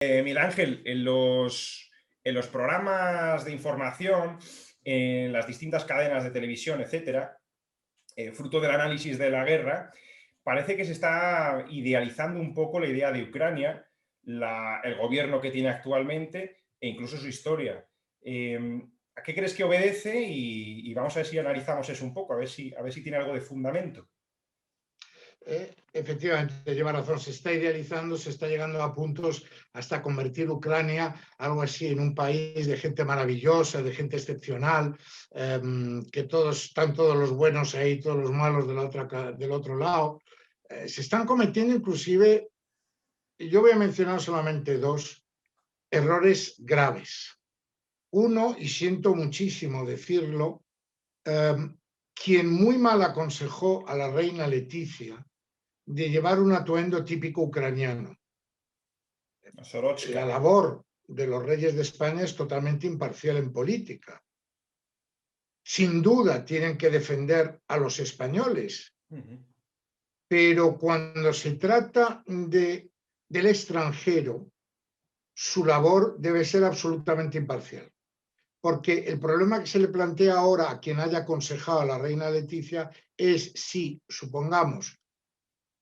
Miguel Ángel, en los programas de información, en las distintas cadenas de televisión, etcétera, fruto del análisis de la guerra, parece que se está idealizando un poco la idea de Ucrania, el gobierno que tiene actualmente e incluso su historia. ¿A qué crees que obedece? Y vamos a ver si analizamos eso un poco, a ver si tiene algo de fundamento. Efectivamente, lleva razón, se está idealizando, se está llegando a puntos hasta convertir Ucrania algo así en un país de gente maravillosa, de gente excepcional, que están todos los buenos ahí, todos los malos del otro lado. Se están cometiendo inclusive, yo voy a mencionar solamente dos errores graves. Uno, y siento muchísimo decirlo, quien muy mal aconsejó a la reina Leticia de llevar un atuendo típico ucraniano. Sorochka. La labor de los reyes de España es totalmente imparcial en política. Sin duda tienen que defender a los españoles, pero cuando se trata del extranjero, su labor debe ser absolutamente imparcial. Porque el problema que se le plantea ahora a quien haya aconsejado a la reina Leticia es si, supongamos,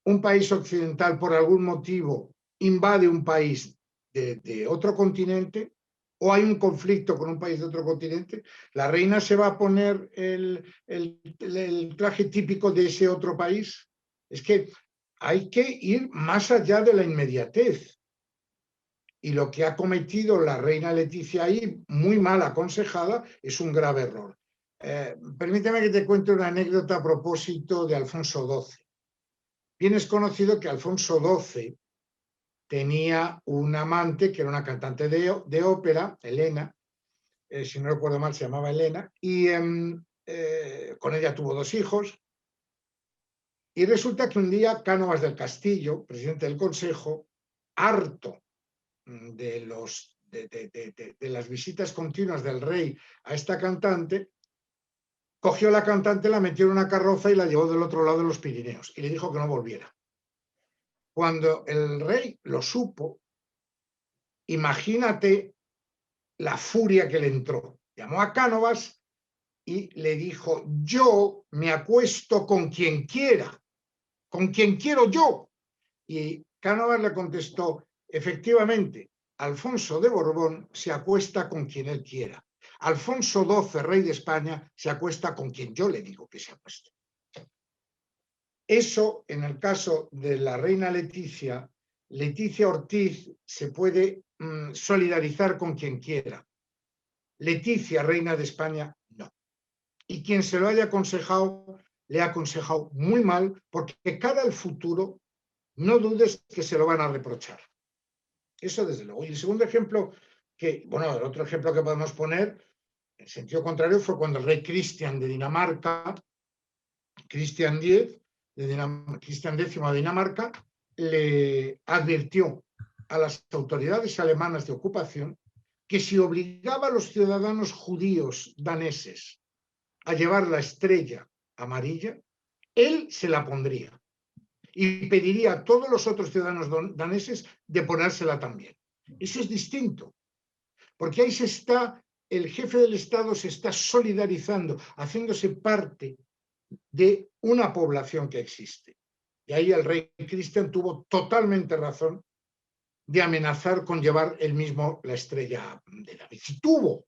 un país occidental por algún motivo invade un país de otro continente o hay un conflicto con un país de otro continente, la reina se va a poner el traje típico de ese otro país. Es que hay que ir más allá de la inmediatez. Y lo que ha cometido la reina Leticia ahí, muy mal aconsejada, es un grave error. Permíteme que te cuente una anécdota a propósito de Alfonso XII. Bien es conocido que Alfonso XII tenía un amante que era una cantante de ópera, Elena, si no recuerdo mal se llamaba Elena, y con ella tuvo dos hijos. Y resulta que un día Cánovas del Castillo, presidente del Consejo, harto de las visitas continuas del rey a esta cantante, cogió a la cantante, la metió en una carroza y la llevó del otro lado de los Pirineos y le dijo que no volviera. Cuando el rey lo supo, imagínate la furia que le entró. Llamó a Cánovas y le dijo: yo me acuesto con quien quiera, con quien quiero yo. Y Cánovas le contestó: efectivamente, Alfonso de Borbón se acuesta con quien él quiera. Alfonso XII, rey de España, se acuesta con quien yo le digo que se acueste. Eso, en el caso de la reina Leticia, Leticia Ortiz se puede solidarizar con quien quiera. Leticia, reina de España, no. Y quien se lo haya aconsejado, le ha aconsejado muy mal, porque cara al futuro, no dudes que se lo van a reprochar. Eso desde luego. Y el segundo ejemplo, el otro ejemplo que podemos poner, en sentido contrario, fue cuando el rey Cristian de Dinamarca, Cristian X de Dinamarca, le advirtió a las autoridades alemanas de ocupación que si obligaba a los ciudadanos judíos daneses a llevar la estrella amarilla, él se la pondría y pediría a todos los otros ciudadanos daneses de ponérsela también. Eso es distinto, porque ahí el jefe del Estado se está solidarizando, haciéndose parte de una población que existe. Y ahí el rey Cristian tuvo totalmente razón de amenazar con llevar él mismo la estrella de David. Y tuvo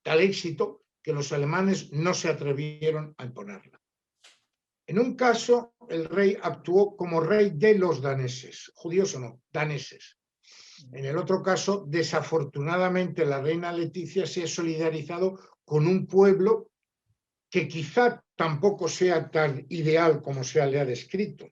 tal éxito que los alemanes no se atrevieron a imponerla. En un caso, el rey actuó como rey de los daneses, judíos o no, daneses. En el otro caso, desafortunadamente, la reina Leticia se ha solidarizado con un pueblo que quizá tampoco sea tan ideal como se le ha descrito.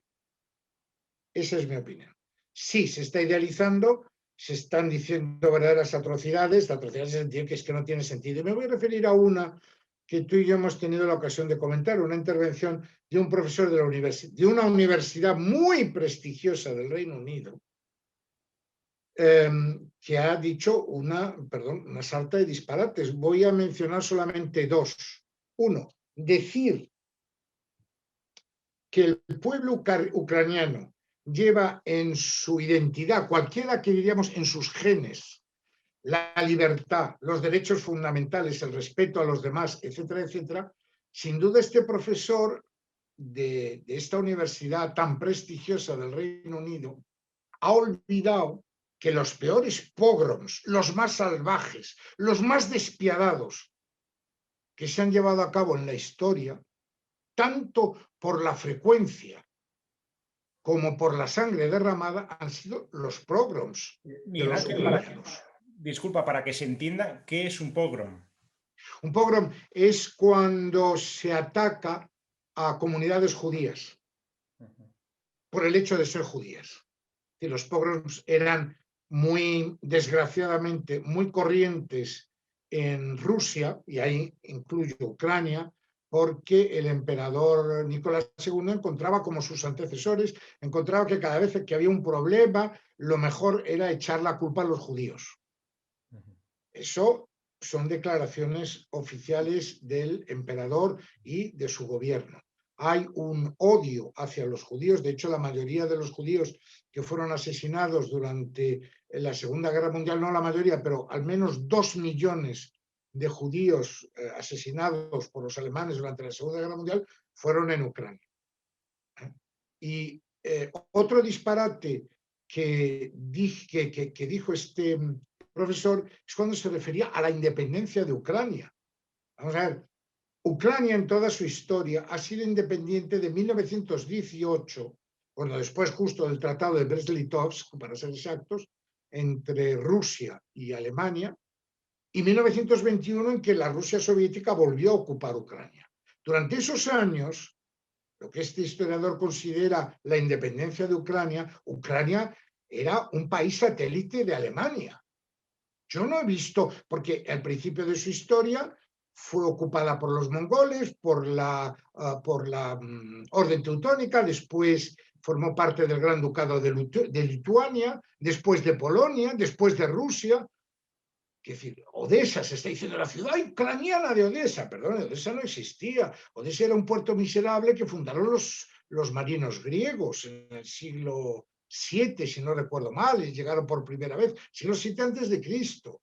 Esa es mi opinión. Sí, se está idealizando, se están diciendo verdaderas atrocidades en el sentido que es que no tiene sentido. Y me voy a referir a una que tú y yo hemos tenido la ocasión de comentar, una intervención de un profesor de una universidad muy prestigiosa del Reino Unido, que ha dicho una sarta de disparates. Voy a mencionar solamente dos. Uno, decir que el pueblo ucraniano lleva en su identidad, cualquiera que diríamos en sus genes, la libertad, los derechos fundamentales, el respeto a los demás, etcétera, etcétera, sin duda este profesor de esta universidad tan prestigiosa del Reino Unido ha olvidado que los peores pogroms, los más salvajes, los más despiadados que se han llevado a cabo en la historia, tanto por la frecuencia como por la sangre derramada, han sido los pogroms de Miguel los Ángel, ucranianos. disculpa, para que se entienda, ¿qué es un pogrom? Un pogrom es cuando se ataca a comunidades judías por el hecho de ser judías. Y los pogroms eran muy, desgraciadamente, muy corrientes en Rusia, y ahí incluyo Ucrania, porque el emperador Nicolás II encontraba, como sus antecesores, encontraba que cada vez que había un problema, lo mejor era echar la culpa a los judíos. Eso son declaraciones oficiales del emperador y de su gobierno. Hay un odio hacia los judíos. De hecho, la mayoría de los judíos que fueron asesinados durante la Segunda Guerra Mundial, no la mayoría, pero al menos 2 millones de judíos asesinados por los alemanes durante la Segunda Guerra Mundial fueron en Ucrania. Y otro disparate que dijo este profesor es cuando se refería a la independencia de Ucrania. Vamos a ver, Ucrania en toda su historia ha sido independiente de 1918, cuando después justo del Tratado de Brest-Litovsk, para ser exactos, entre Rusia y Alemania, y 1921 en que la Rusia soviética volvió a ocupar Ucrania. Durante esos años, lo que este historiador considera la independencia de Ucrania, Ucrania era un país satélite de Alemania. Yo no he visto, porque al principio de su historia fue ocupada por los mongoles, por la Orden Teutónica, después formó parte del Gran Ducado de Lituania, después de Polonia, después de Rusia. Es decir, Odessa, se está diciendo la ciudad ucraniana de Odessa. Perdón, Odessa no existía. Odessa era un puerto miserable que fundaron los marinos griegos en el siglo VII, si no recuerdo mal, y llegaron por primera vez, siglo VII antes de Cristo.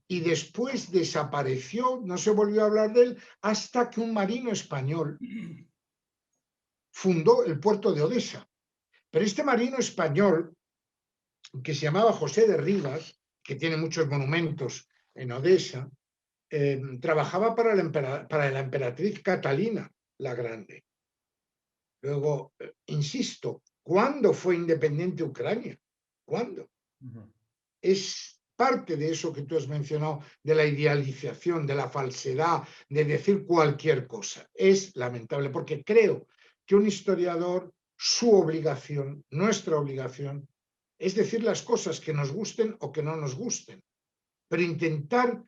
Y después desapareció, no se volvió a hablar de él, hasta que un marino español fundó el puerto de Odessa. Pero este marino español, que se llamaba José de Rivas, que tiene muchos monumentos en Odessa, trabajaba para la emperatriz Catalina la Grande. Luego, insisto, ¿cuándo fue independiente Ucrania? ¿Cuándo? Es parte de eso que tú has mencionado, de la idealización, de la falsedad, de decir cualquier cosa. Es lamentable, porque creo que un historiador, su obligación, nuestra obligación, es decir las cosas que nos gusten o que no nos gusten, pero intentar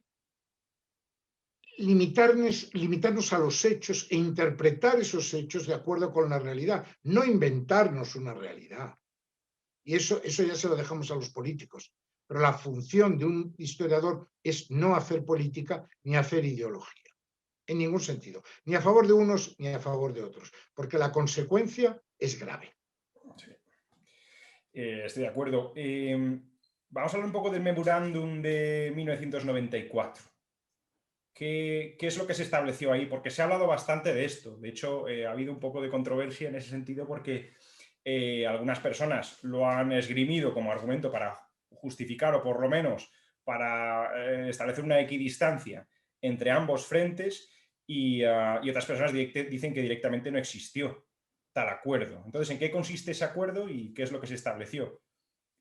limitarnos a los hechos e interpretar esos hechos de acuerdo con la realidad, no inventarnos una realidad. Y eso ya se lo dejamos a los políticos. Pero la función de un historiador es no hacer política ni hacer ideología, en ningún sentido, ni a favor de unos ni a favor de otros, porque la consecuencia es grave. Sí. Estoy de acuerdo. Vamos a hablar un poco del memorándum de 1994. ¿Qué es lo que se estableció ahí? Porque se ha hablado bastante de esto. De hecho, ha habido un poco de controversia en ese sentido porque algunas personas lo han esgrimido como argumento para justificar o por lo menos para establecer una equidistancia entre ambos frentes y otras personas dicen que directamente no existió tal acuerdo. Entonces, ¿en qué consiste ese acuerdo y qué es lo que se estableció?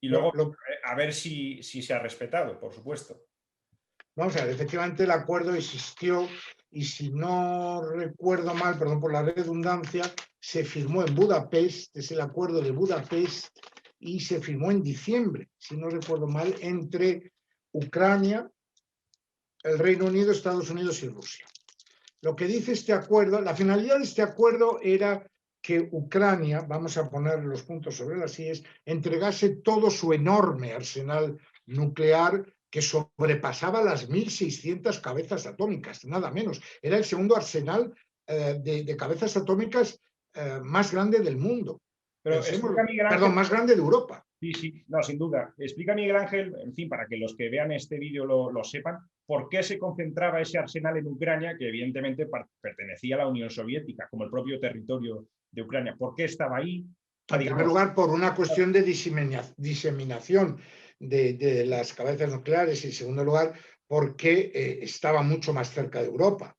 Y luego, a ver si se ha respetado, por supuesto. Vamos a ver, efectivamente el acuerdo existió y si no recuerdo mal, perdón por la redundancia, se firmó en Budapest, es el acuerdo de Budapest, y se firmó en diciembre, si no recuerdo mal, entre Ucrania, el Reino Unido, Estados Unidos y Rusia. Lo que dice este acuerdo, la finalidad de este acuerdo era que Ucrania, vamos a poner los puntos sobre las IES, entregase todo su enorme arsenal nuclear que sobrepasaba las 1.600 cabezas atómicas, nada menos. Era el segundo arsenal de cabezas atómicas más grande del mundo. Pero explica Pensémoslo. Miguel Ángel. Perdón, más grande de Europa. Sí, sí, no, sin duda. Explica Miguel Ángel, en fin, para que los que vean este vídeo lo sepan, por qué se concentraba ese arsenal en Ucrania, que evidentemente pertenecía a la Unión Soviética, como el propio territorio de Ucrania. ¿Por qué estaba ahí? En primer Digamos, lugar, por una cuestión de diseminación de las cabezas nucleares y, en segundo lugar, porque estaba mucho más cerca de Europa.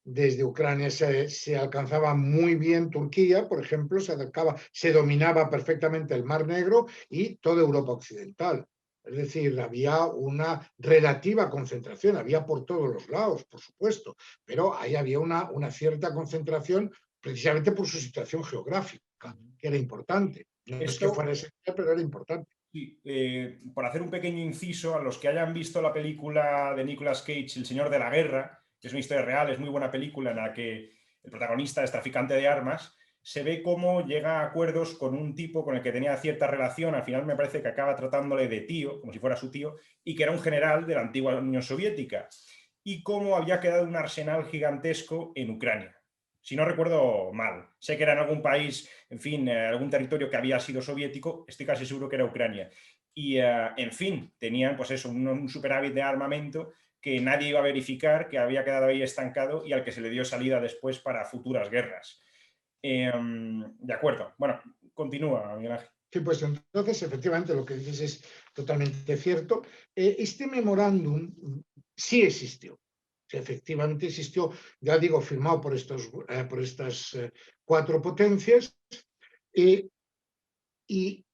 Desde Ucrania se alcanzaba muy bien Turquía, por ejemplo, se dominaba perfectamente el Mar Negro y toda Europa occidental. Es decir, había una relativa concentración, había por todos los lados, por supuesto, pero ahí había una cierta concentración precisamente por su situación geográfica, que era importante. No es que esto, fuera esencial, pero era importante. sí, por hacer un pequeño inciso, a los que hayan visto la película de Nicolas Cage, El Señor de la Guerra, que es una historia real, es muy buena película en la que el protagonista es traficante de armas, se ve cómo llega a acuerdos con un tipo con el que tenía cierta relación, al final me parece que acaba tratándole de tío, como si fuera su tío, y que era un general de la antigua Unión Soviética, y cómo había quedado un arsenal gigantesco en Ucrania. Si no recuerdo mal, sé que era en algún país, en fin, algún territorio que había sido soviético, estoy casi seguro que era Ucrania. Y, en fin, tenían pues eso, un superávit de armamento que nadie iba a verificar, que había quedado ahí estancado y al que se le dio salida después para futuras guerras. De acuerdo. Bueno, continúa, Miguel Ángel. Sí, pues entonces, efectivamente, lo que dices es totalmente cierto. Este memorándum sí existió. Efectivamente existió, ya digo, firmado por estas cuatro potencias, y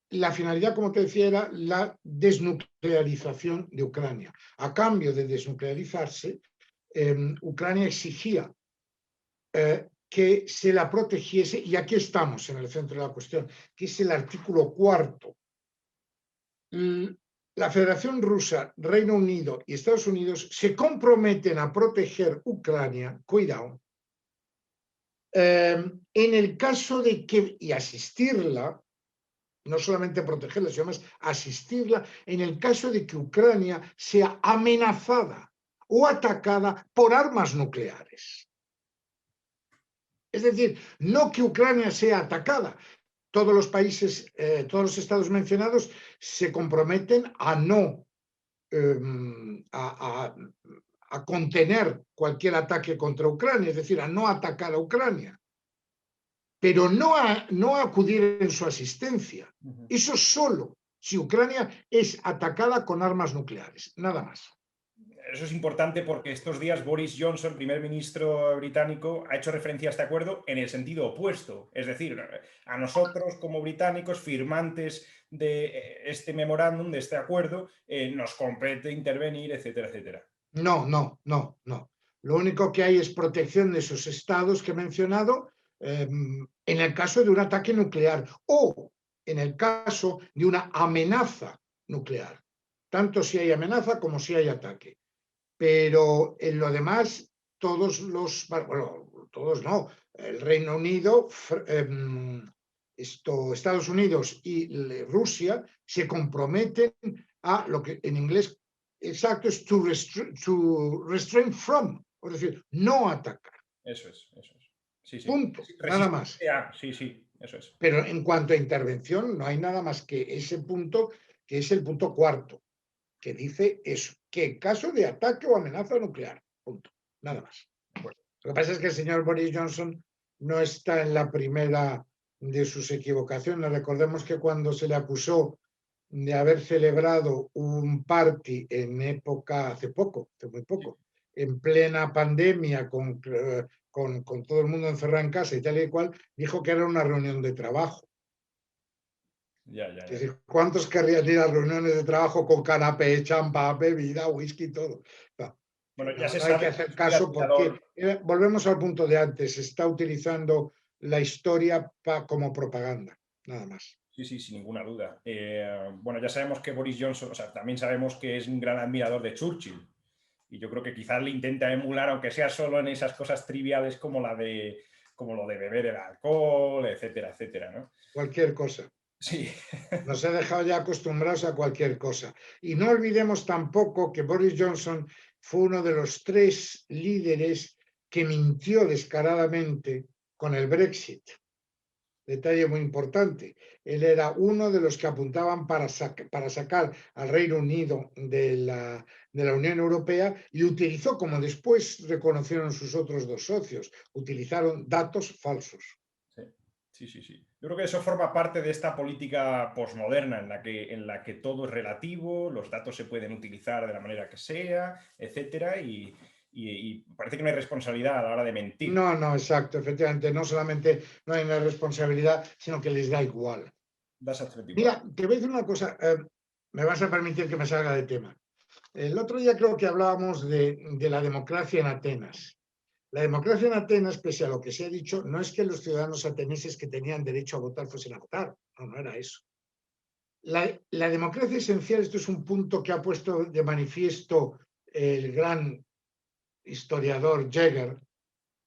la finalidad, como te decía, era la desnuclearización de Ucrania. A cambio de desnuclearizarse, Ucrania exigía que se la protegiese, y aquí estamos en el centro de la cuestión, que es el artículo 4. La Federación Rusa, Reino Unido y Estados Unidos se comprometen a proteger Ucrania, cuidado, en el caso de que, y asistirla, no solamente protegerla, sino más asistirla, en el caso de que Ucrania sea amenazada o atacada por armas nucleares. Es decir, no que Ucrania sea atacada. Todos los países, todos los estados mencionados se comprometen a no a contener cualquier ataque contra Ucrania, es decir, a no atacar a Ucrania, pero no a acudir en su asistencia. Eso solo si Ucrania es atacada con armas nucleares, nada más. Eso es importante porque estos días Boris Johnson, primer ministro británico, ha hecho referencia a este acuerdo en el sentido opuesto. Es decir, a nosotros como británicos, firmantes de este memorándum, de este acuerdo, nos compete intervenir, etcétera, etcétera. No, no, no, no. Lo único que hay es protección de esos estados que he mencionado en el caso de un ataque nuclear o en el caso de una amenaza nuclear, tanto si hay amenaza como si hay ataque. Pero en lo demás, bueno, todos no, el Reino Unido, Estados Unidos y Rusia se comprometen a lo que en inglés exacto es to restrain from, es decir, no atacar. Eso es, eso es. Sí, sí. Punto, nada más. Resistencia, sí, sí, eso es. Pero en cuanto a intervención, no hay nada más que ese punto, que es el punto 4, que dice eso, que en caso de ataque o amenaza nuclear, punto, nada más. Bueno, lo que pasa es que el señor Boris Johnson no está en la primera de sus equivocaciones. Recordemos que cuando se le acusó de haber celebrado un party en época, hace muy poco, en plena pandemia, con todo el mundo encerrado en casa y tal y cual, dijo que era una reunión de trabajo. Ya, ya, Es ya. decir, ¿cuántos querrían ir a reuniones de trabajo con canapé, champán, bebida, whisky y todo? No, Bueno, ya no, se no hay que sabe hacer que es muy caso porque, admirador. volvemos al punto de antes, se está utilizando la historia como propaganda, nada más. Sí, sí, sin ninguna duda. Bueno, ya sabemos que Boris Johnson, o sea, también sabemos que es un gran admirador de Churchill. Y yo creo que quizás le intenta emular, aunque sea solo en esas cosas triviales como como lo de beber el alcohol, etcétera, etcétera, ¿no? Cualquier cosa. Sí. Nos ha dejado ya acostumbrados a cualquier cosa. Y no olvidemos tampoco que Boris Johnson fue uno de los 3 líderes que mintió descaradamente con el Brexit. detalle muy importante. Él era uno de los que apuntaban para sacar al Reino Unido de la Unión Europea y utilizó, como después reconocieron sus otros dos socios, utilizaron datos falsos. Sí, sí, sí, sí. Yo creo que eso forma parte de esta política posmoderna en la que todo es relativo, los datos se pueden utilizar de la manera que sea, etcétera, y parece que no hay responsabilidad a la hora de mentir. No, no, exacto, efectivamente, no solamente no hay una responsabilidad, sino que les da igual. Da exactamente igual. Mira, te voy a decir una cosa, me vas a permitir que me salga de tema. El otro día creo que hablábamos de la democracia en Atenas. La democracia en Atenas, pese a lo que se ha dicho, no es que los ciudadanos atenienses que tenían derecho a votar fuesen a votar. No, no era eso. La democracia esencial, esto es un punto que ha puesto de manifiesto el gran historiador Jäger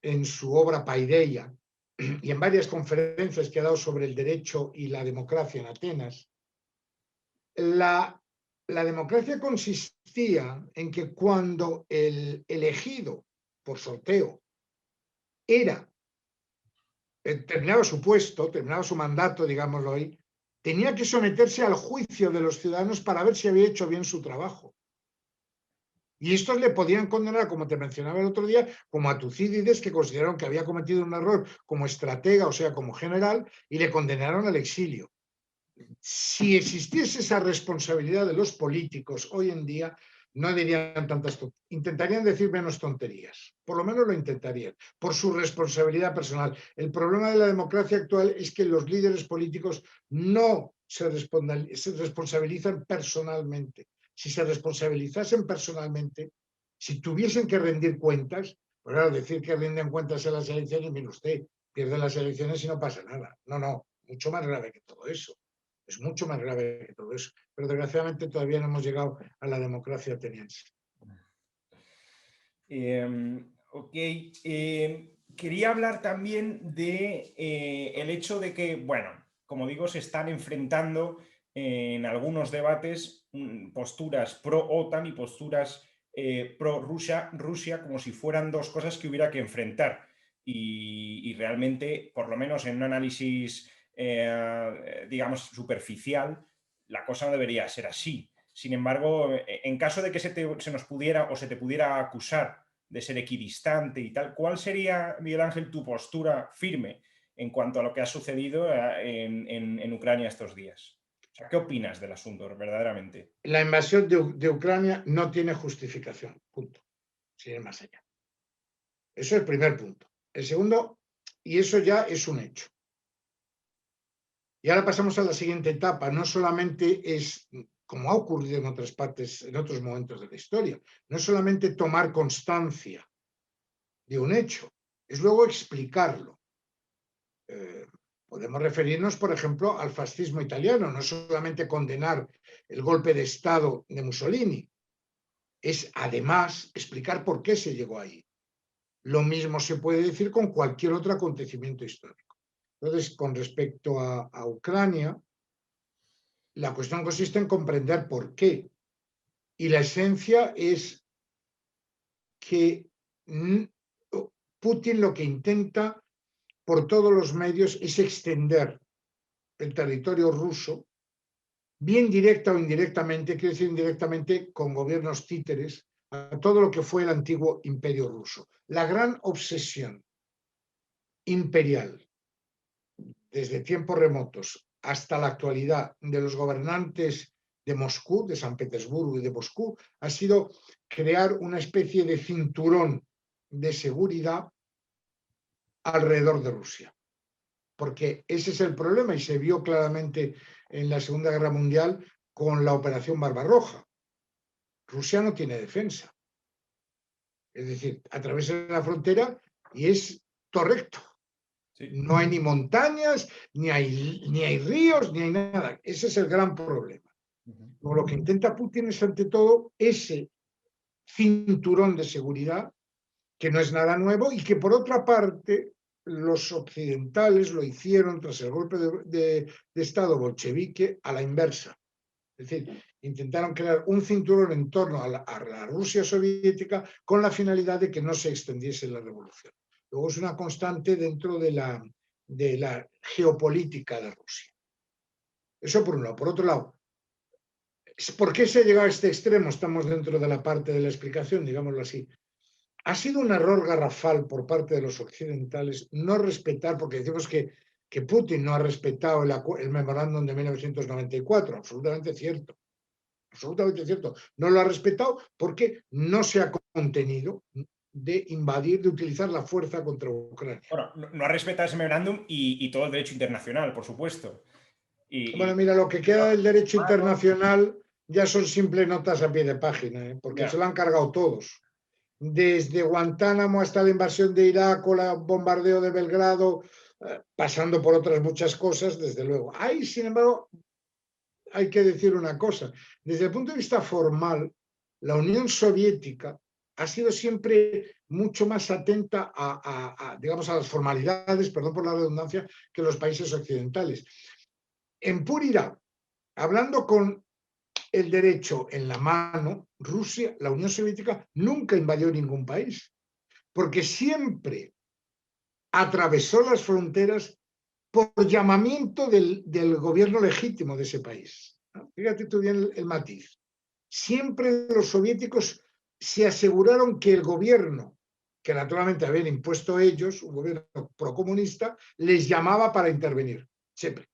en su obra Paideia y en varias conferencias que ha dado sobre el derecho y la democracia en Atenas. La democracia consistía en que cuando el elegido por sorteo era, terminaba su puesto, terminaba su mandato, digámoslo ahí, tenía que someterse al juicio de los ciudadanos para ver si había hecho bien su trabajo. Y estos le podían condenar, como te mencionaba el otro día, como a Tucídides, que consideraron que había cometido un error como estratega, o sea, como general, y le condenaron al exilio. Si existiese esa responsabilidad de los políticos hoy en día, no dirían tantas tonterías, intentarían decir menos tonterías, por lo menos lo intentarían, por su responsabilidad personal. El problema de la democracia actual es que los líderes políticos no se responsabilizan personalmente. Si se responsabilizasen personalmente, si tuviesen que rendir cuentas, pues claro, decir que rinden cuentas en las elecciones, mire usted, pierden las elecciones y no pasa nada. No, no, mucho más grave que todo eso. Es mucho más grave que todo eso. Pero desgraciadamente todavía no hemos llegado a la democracia ateniense. Ok. Quería hablar también de el hecho de que, bueno, como digo, se están enfrentando en algunos debates posturas pro-OTAN y posturas pro-Rusia, como si fueran dos cosas que hubiera que enfrentar. Y realmente, por lo menos en un análisis, digamos, superficial, la cosa no debería ser así. Sin embargo, en caso de que se nos pudiera o se te pudiera acusar de ser equidistante y tal, ¿cuál sería, Miguel Ángel, tu postura firme en cuanto a lo que ha sucedido en Ucrania estos días? O sea, ¿qué opinas del asunto verdaderamente? La invasión de Ucrania no tiene justificación, punto, sin ir más allá. Eso es el primer punto. El segundo, y eso ya es un hecho. Y ahora pasamos a la siguiente etapa. No solamente es, como ha ocurrido en otras partes, en otros momentos de la historia, no es solamente tomar constancia de un hecho, es luego explicarlo. Podemos referirnos, por ejemplo, al fascismo italiano, no solamente condenar el golpe de Estado de Mussolini, es además explicar por qué se llegó ahí. Lo mismo se puede decir con cualquier otro acontecimiento histórico. Entonces, con respecto a Ucrania, la cuestión consiste en comprender por qué. Y la esencia es que Putin lo que intenta por todos los medios es extender el territorio ruso, bien directa o indirectamente, quiero decir indirectamente con gobiernos títeres, a todo lo que fue el antiguo imperio ruso. La gran obsesión imperial desde tiempos remotos hasta la actualidad de los gobernantes de Moscú, de San Petersburgo y de Moscú, ha sido crear una especie de cinturón de seguridad alrededor de Rusia. Porque ese es el problema y se vio claramente en la Segunda Guerra Mundial con la Operación Barbarroja. Rusia no tiene defensa. Es decir, atraviesa la frontera y es todo recto. Sí. No hay ni montañas, ni hay ríos, ni hay nada. Ese es el gran problema. Lo que intenta Putin es, ante todo, ese cinturón de seguridad, que no es nada nuevo y que, por otra parte, los occidentales lo hicieron tras el golpe de Estado bolchevique a la inversa. Es decir, intentaron crear un cinturón en torno a la Rusia soviética con la finalidad de que no se extendiese la revolución. Luego es una constante dentro de de la geopolítica de Rusia. Eso por un lado. Por otro lado, ¿por qué se ha llegado a este extremo? Estamos dentro de la parte de la explicación, digámoslo así. Ha sido un error garrafal por parte de los occidentales no respetar, porque decimos que Putin no ha respetado el memorándum de 1994, absolutamente cierto. Absolutamente cierto. No lo ha respetado porque no se ha contenido de invadir, de utilizar la fuerza contra Ucrania. Bueno, no ha respetado ese memorándum y todo el derecho internacional, por supuesto. Bueno, mira, lo que queda del derecho internacional ya son simples notas a pie de página, porque se lo han cargado todos. Desde Guantánamo hasta la invasión de Irak o el bombardeo de Belgrado, pasando por otras muchas cosas, desde luego. Ahí, sin embargo, hay que decir una cosa. Desde el punto de vista formal, la Unión Soviética ha sido siempre mucho más atenta digamos, a las formalidades, perdón por la redundancia, que los países occidentales. En puridad, hablando con el derecho en la mano, Rusia, la Unión Soviética, nunca invadió ningún país, porque siempre atravesó las fronteras por llamamiento del gobierno legítimo de ese país. Fíjate tú bien el matiz. Siempre los soviéticos se aseguraron que el gobierno, que naturalmente habían impuesto ellos, un gobierno procomunista, les llamaba para intervenir, siempre.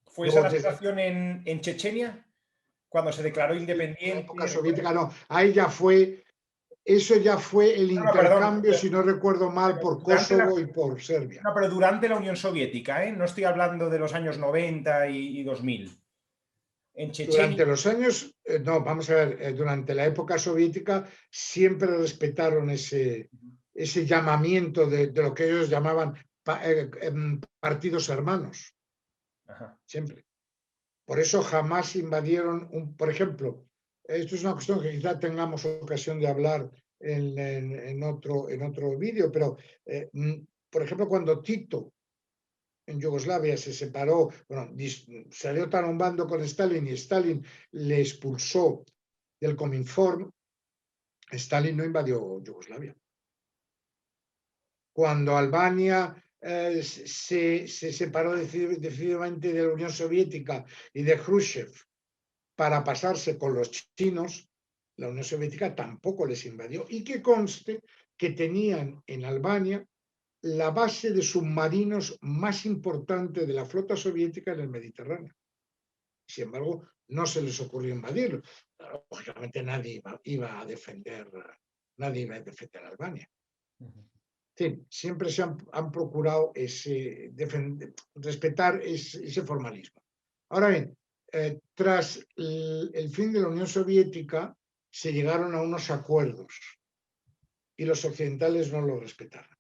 ¿Fue esa la situación en Chechenia? Cuando se declaró independiente. En la época soviética no, ahí ya fue, eso ya fue el intercambio, si no recuerdo mal, por Kosovo y por Serbia. No, pero durante la Unión Soviética, ¿eh? No estoy hablando de los años 90 y 2000. En Chechenia. Durante los años, no, vamos a ver, durante la época soviética siempre respetaron ese llamamiento de lo que ellos llamaban partidos hermanos. Ajá. Siempre. Por eso jamás invadieron, por ejemplo, esto es una cuestión que quizá tengamos ocasión de hablar en otro vídeo, pero, por ejemplo, cuando Tito en Yugoslavia se separó, bueno, salió tan un bando con Stalin y Stalin le expulsó del Cominform, Stalin no invadió Yugoslavia. Cuando Albania se separó decididamente de la Unión Soviética y de Khrushchev para pasarse con los chinos, la Unión Soviética tampoco les invadió. Y que conste que tenían en Albania la base de submarinos más importante de la flota soviética en el Mediterráneo. Sin embargo, no se les ocurrió invadirlo. Lógicamente nadie iba a defender a Albania. Sí, siempre se han procurado respetar ese formalismo. Ahora bien, tras el fin de la Unión Soviética se llegaron a unos acuerdos y los occidentales no lo respetaron.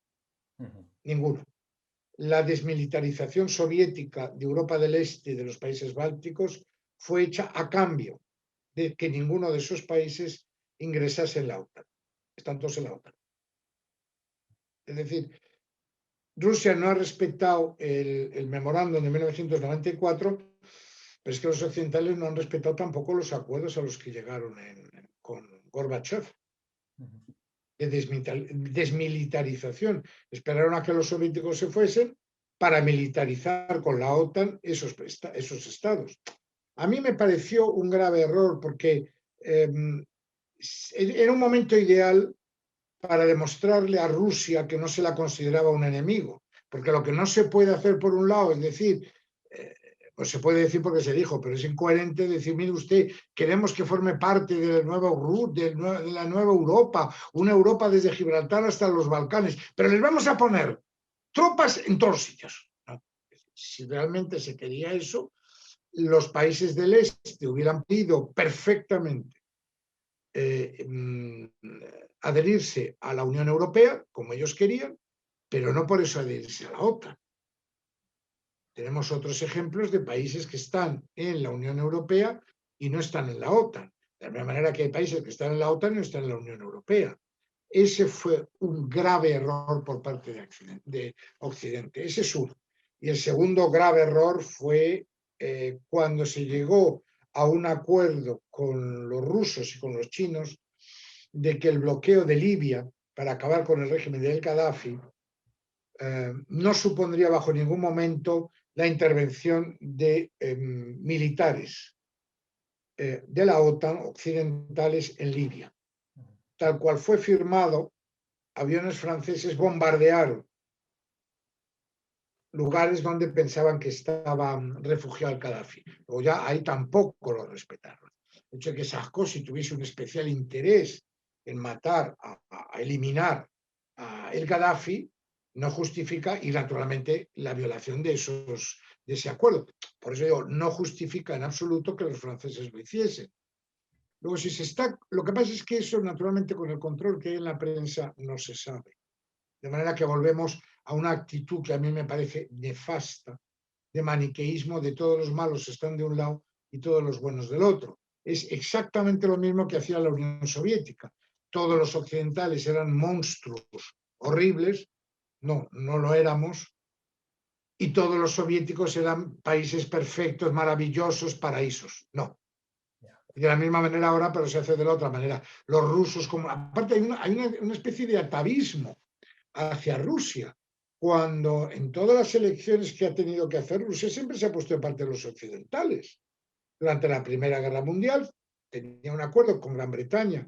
Ninguno. La desmilitarización soviética de Europa del Este y de los países bálticos fue hecha a cambio de que ninguno de esos países ingresase en la OTAN. Están todos en la OTAN. Es decir, Rusia no ha respetado el memorándum de 1994, pero es que los occidentales no han respetado tampoco los acuerdos a los que llegaron con Gorbachev de desmilitarización. Esperaron a que los soviéticos se fuesen para militarizar con la OTAN esos estados. A mí me pareció un grave error porque era un momento ideal para demostrarle a Rusia que no se la consideraba un enemigo, porque lo que no se puede hacer por un lado es decir, pues se puede decir porque se dijo, pero es incoherente decir, mire usted, queremos que forme parte de la nueva Europa, una Europa desde Gibraltar hasta los Balcanes, pero les vamos a poner tropas en todos los sitios. ¿No? Si realmente se quería eso, los países del este hubieran podido perfectamente adherirse a la Unión Europea, como ellos querían, pero no por eso adherirse a la OTAN. Tenemos otros ejemplos de países que están en la Unión Europea y no están en la OTAN. De la misma manera que hay países que están en la OTAN y no están en la Unión Europea. Ese fue un grave error por parte de Occidente. Ese es uno. Y el segundo grave error fue cuando se llegó a un acuerdo con los rusos y con los chinos de que el bloqueo de Libia para acabar con el régimen de El Gaddafi no supondría bajo ningún momento la intervención de militares de la OTAN occidentales en Libia. Tal cual fue firmado, aviones franceses bombardearon lugares donde pensaban que estaba refugiado el Gaddafi. O ya ahí tampoco lo respetaron. El hecho de que Sarkozy tuviese un especial interés en matar, a eliminar a el Gaddafi, no justifica, y naturalmente, la violación de ese acuerdo. Por eso digo, no justifica en absoluto que los franceses lo hiciesen. Luego, si se está, lo que pasa es que eso, naturalmente, con el control que hay en la prensa, no se sabe. De manera que volvemos a una actitud que a mí me parece nefasta, de maniqueísmo, de todos los malos están de un lado y todos los buenos del otro. Es exactamente lo mismo que hacía la Unión Soviética. Todos los occidentales eran monstruos horribles, no lo éramos, y todos los soviéticos eran países perfectos, maravillosos, paraísos. No. De la misma manera ahora, pero se hace de la otra manera. Los rusos, como aparte hay una especie de atavismo hacia Rusia, cuando en todas las elecciones que ha tenido que hacer Rusia siempre se ha puesto de parte de los occidentales. Durante la Primera Guerra Mundial tenía un acuerdo con Gran Bretaña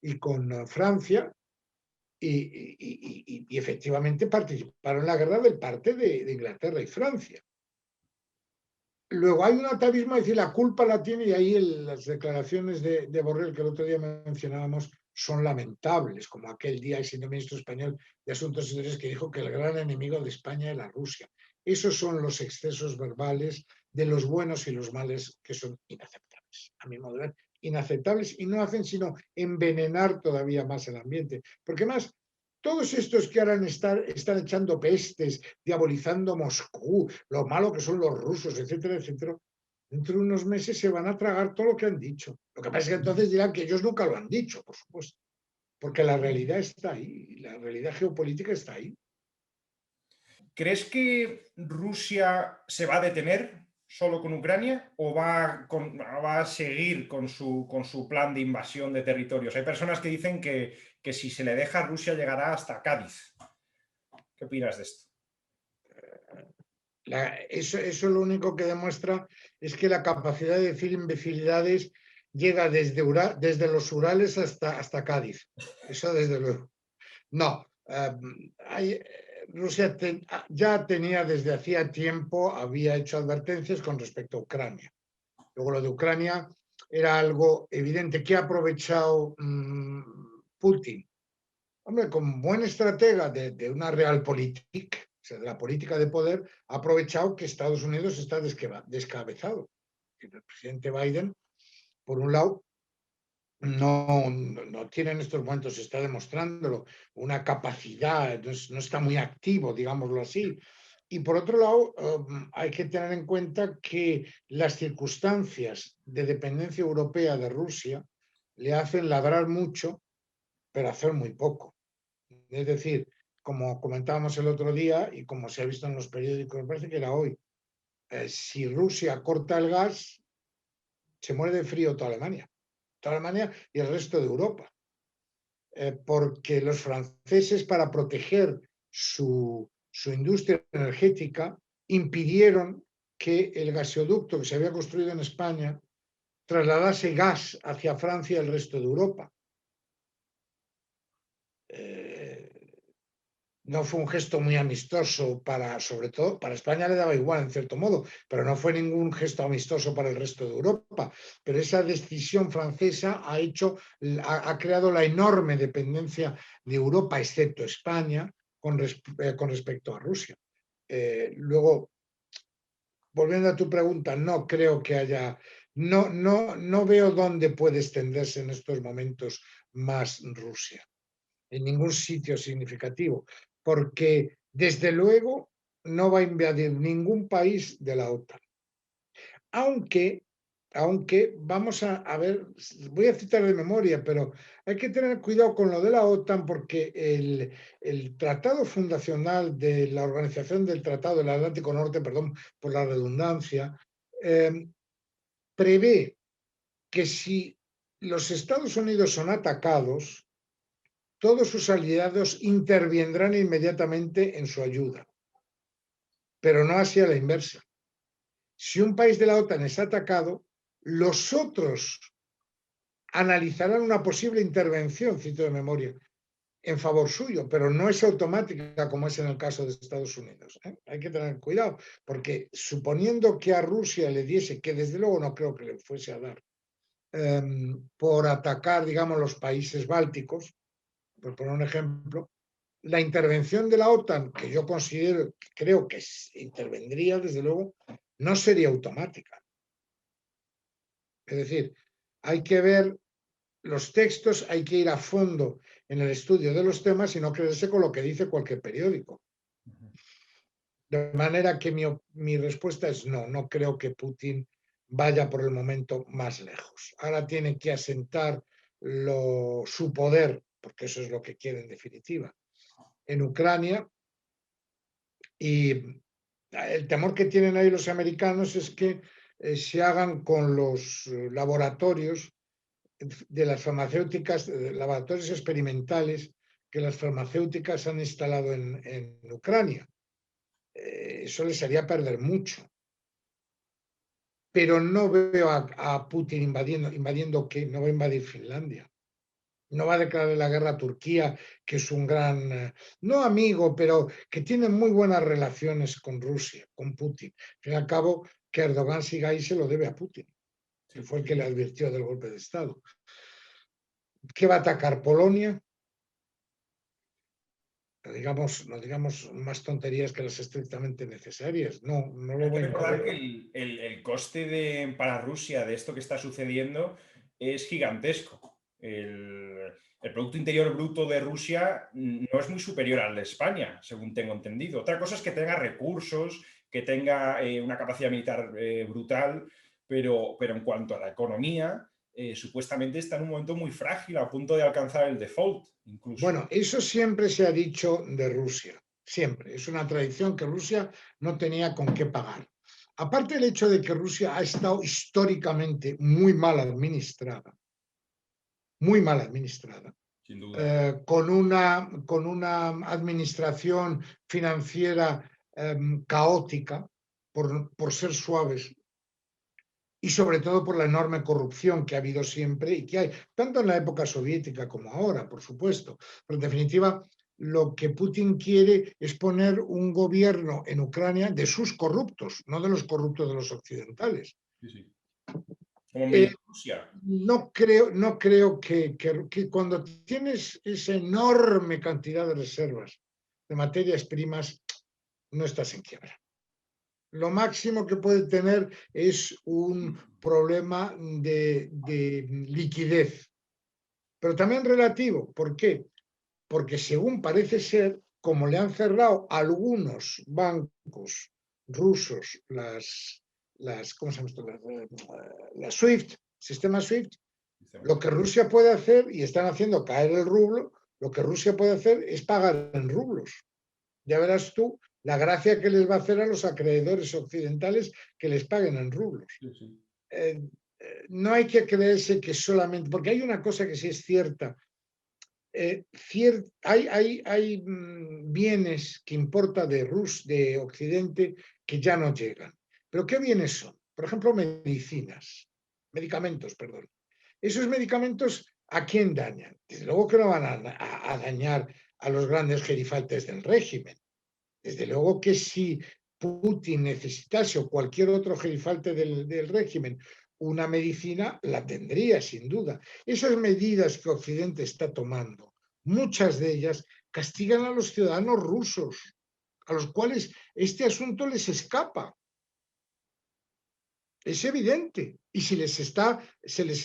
y con Francia y efectivamente participaron en la guerra del parte de Inglaterra y Francia. Luego hay un atavismo, es decir, la culpa la tiene, y ahí las declaraciones de Borrell que el otro día mencionábamos son lamentables, como aquel día siendo ministro español de Asuntos Exteriores que dijo que el gran enemigo de España era Rusia. Esos son los excesos verbales de los buenos y los males que son inaceptables. A mi modo de ver, inaceptables, y no hacen sino envenenar todavía más el ambiente. Porque más, todos estos que ahora están echando pestes, diabolizando Moscú, lo malo que son los rusos, etcétera, etcétera, dentro de unos meses se van a tragar todo lo que han dicho. Lo que pasa es que entonces dirán que ellos nunca lo han dicho, por supuesto, porque la realidad está ahí, la realidad geopolítica está ahí. ¿Crees que Rusia se va a detener solo con Ucrania o va a seguir con su plan de invasión de territorios? Hay personas que dicen que si se le deja, Rusia llegará hasta Cádiz. ¿Qué opinas de esto? Eso lo único que demuestra es que la capacidad de decir imbecilidades llega desde los Urales hasta Cádiz. Eso desde luego. No, Rusia ya tenía desde hacía tiempo, había hecho advertencias con respecto a Ucrania. Luego lo de Ucrania era algo evidente que ha aprovechado Putin. Hombre, como buen estratega de una realpolitik, o sea, de la política de poder, ha aprovechado que Estados Unidos está descabezado. El presidente Biden, por un lado, no tiene en estos momentos, está demostrándolo, una capacidad, no está muy activo, digámoslo así. Y por otro lado, hay que tener en cuenta que las circunstancias de dependencia europea de Rusia le hacen ladrar mucho, pero hacer muy poco. Es decir, como comentábamos el otro día y como se ha visto en los periódicos, me parece que era hoy, si Rusia corta el gas, se muere de frío toda Alemania y el resto de Europa. Porque los franceses, para proteger su industria energética, impidieron que el gasoducto que se había construido en España trasladase gas hacia Francia y el resto de Europa. No fue un gesto muy amistoso sobre todo, para España le daba igual en cierto modo, pero no fue ningún gesto amistoso para el resto de Europa. Pero esa decisión francesa ha creado la enorme dependencia de Europa, excepto España, con respecto a Rusia. Luego, volviendo a tu pregunta, no creo que haya, no veo dónde puede extenderse en estos momentos más Rusia, en ningún sitio significativo, porque desde luego no va a invadir ningún país de la OTAN. Aunque vamos a ver, voy a citar de memoria, pero hay que tener cuidado con lo de la OTAN porque el tratado fundacional de la Organización del Tratado del Atlántico Norte, perdón por la redundancia, prevé que si los Estados Unidos son atacados, todos sus aliados intervendrán inmediatamente en su ayuda, pero no así a la inversa. Si un país de la OTAN es atacado, los otros analizarán una posible intervención, cito de memoria, en favor suyo, pero no es automática como es en el caso de Estados Unidos. Hay que tener cuidado, porque suponiendo que a Rusia le diese, que desde luego no creo que le fuese a dar, por atacar, digamos, los países bálticos, por poner un ejemplo, la intervención de la OTAN, que yo considero, creo que intervendría, desde luego, no sería automática. Es decir, hay que ver los textos, hay que ir a fondo en el estudio de los temas y no creerse con lo que dice cualquier periódico. De manera que mi respuesta es no, no creo que Putin vaya por el momento más lejos. Ahora tiene que asentar su poder, porque eso es lo que quiere en definitiva, en Ucrania, y el temor que tienen ahí los americanos es que se hagan con los laboratorios de las farmacéuticas, laboratorios experimentales que las farmacéuticas han instalado en Ucrania. Eso les haría perder mucho. Pero no veo a Putin invadiendo que no va a invadir Finlandia. No va a declarar la guerra a Turquía, que es un gran, no amigo, pero que tiene muy buenas relaciones con Rusia, con Putin. Al fin y al cabo, que Erdogan siga ahí se lo debe a Putin, que fue el que le advirtió del golpe de Estado. ¿Qué va a atacar Polonia? No digamos más tonterías que las estrictamente necesarias. No lo Hay que voy a recordar invadir. que el coste para Rusia de esto que está sucediendo es gigantesco. El Producto Interior Bruto de Rusia no es muy superior al de España, según tengo entendido. Otra cosa es que tenga recursos, que tenga una capacidad militar brutal, pero en cuanto a la economía, supuestamente está en un momento muy frágil, a punto de alcanzar el default, incluso. Bueno, eso siempre se ha dicho de Rusia, siempre. Es una tradición que Rusia no tenía con qué pagar. Aparte del hecho de que Rusia ha estado históricamente muy mal administrada, Sin duda. con una administración financiera caótica, por ser suaves, y sobre todo por la enorme corrupción que ha habido siempre y que hay, tanto en la época soviética como ahora, por supuesto. Pero en definitiva, lo que Putin quiere es poner un gobierno en Ucrania de sus corruptos, no de los corruptos de los occidentales. Sí, sí. Como en Eh, Bielorrusia. no creo que cuando tienes esa enorme cantidad de reservas de materias primas, no estás en quiebra. Lo máximo que puede tener es un problema de liquidez, pero también relativo. ¿Por qué? Porque según parece ser, como le han cerrado algunos bancos rusos ¿cómo se llama esto? Las SWIFT, sistema SWIFT, lo que Rusia puede hacer, y están haciendo caer el rublo, lo que Rusia puede hacer es pagar en rublos. Ya verás tú la gracia que les va a hacer a los acreedores occidentales que les paguen en rublos. Sí, sí. No hay que creerse que solamente, porque hay una cosa que sí es cierta. Hay bienes que importa de Occidente que ya no llegan. ¿Pero qué bienes son? Por ejemplo, medicamentos, perdón. Esos medicamentos, ¿a quién dañan? Desde luego que no van a dañar a los grandes gerifaltes del régimen. Desde luego que si Putin necesitase o cualquier otro gerifalte del régimen una medicina, la tendría sin duda. Esas medidas que Occidente está tomando, muchas de ellas castigan a los ciudadanos rusos, a los cuales este asunto les escapa. Es evidente. Y se les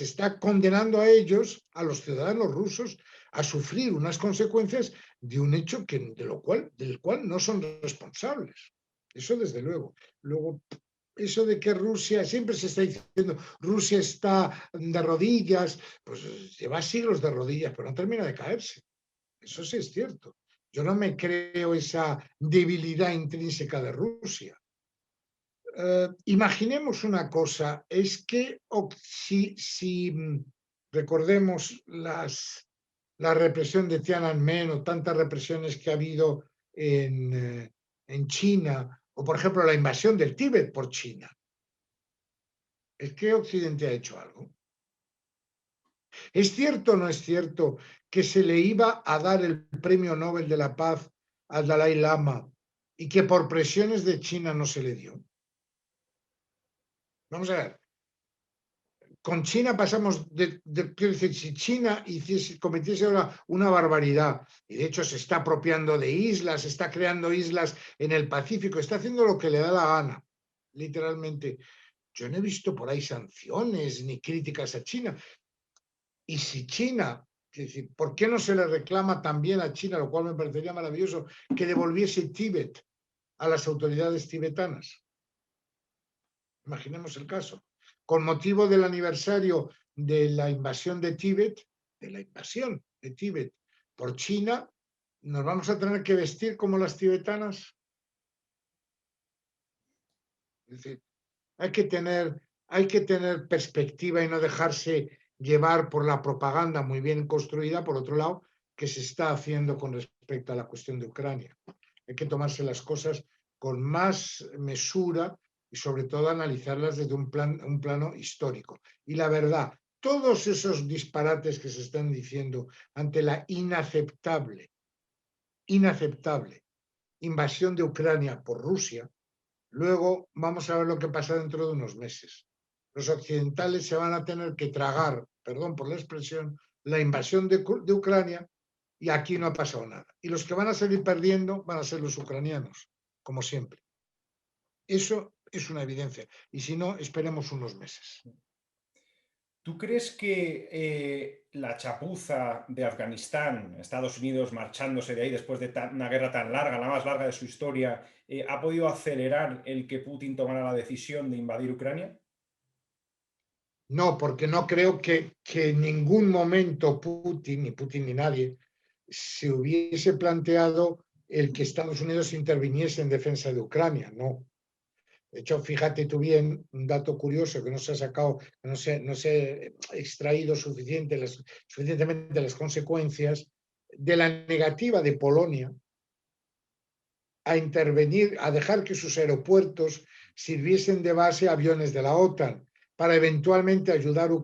está condenando a ellos, a los ciudadanos rusos, a sufrir unas consecuencias de un hecho del cual no son responsables. Eso desde luego. Luego, eso de que Rusia, siempre se está diciendo, Rusia está de rodillas, pues lleva siglos de rodillas, pero no termina de caerse. Eso sí es cierto. Yo no me creo esa debilidad intrínseca de Rusia. Imaginemos una cosa, es que si recordemos la represión de Tiananmen o tantas represiones que ha habido en China, o por ejemplo la invasión del Tíbet por China. ¿Es que Occidente ha hecho algo? ¿Es cierto o no es cierto que se le iba a dar el Premio Nobel de la Paz al Dalai Lama y que por presiones de China no se le dio? Vamos a ver, con China pasamos quiero decir, si China cometiese ahora una barbaridad, y de hecho se está apropiando de islas, está creando islas en el Pacífico, está haciendo lo que le da la gana, literalmente. Yo no he visto por ahí sanciones ni críticas a China. Y si China, es decir, ¿por qué no se le reclama también a China, lo cual me parecería maravilloso, que devolviese Tíbet a las autoridades tibetanas? Imaginemos el caso. Con motivo del aniversario de la invasión de Tíbet, por China, ¿nos vamos a tener que vestir como las tibetanas? Es decir, hay que tener perspectiva y no dejarse llevar por la propaganda muy bien construida, por otro lado, que se está haciendo con respecto a la cuestión de Ucrania. Hay que tomarse las cosas con más mesura y sobre todo analizarlas desde un plano histórico. Y la verdad, todos esos disparates que se están diciendo ante la inaceptable invasión de Ucrania por Rusia, luego vamos a ver lo que pasa dentro de unos meses. Los occidentales se van a tener que tragar, perdón por la expresión, la invasión de Ucrania y aquí no ha pasado nada. Y los que van a seguir perdiendo van a ser los ucranianos, como siempre. Eso es una evidencia. Y si no, esperemos unos meses. ¿Tú crees que la chapuza de Afganistán, Estados Unidos marchándose de ahí después de una guerra tan larga, la más larga de su historia, ha podido acelerar el que Putin tomara la decisión de invadir Ucrania? No, porque no creo que en ningún momento Putin ni nadie, se hubiese planteado el que Estados Unidos interviniese en defensa de Ucrania. No. De hecho, fíjate tú bien, un dato curioso que no se ha sacado, no se ha extraído suficientemente las consecuencias de la negativa de Polonia a intervenir, a dejar que sus aeropuertos sirviesen de base a aviones de la OTAN para eventualmente ayudar a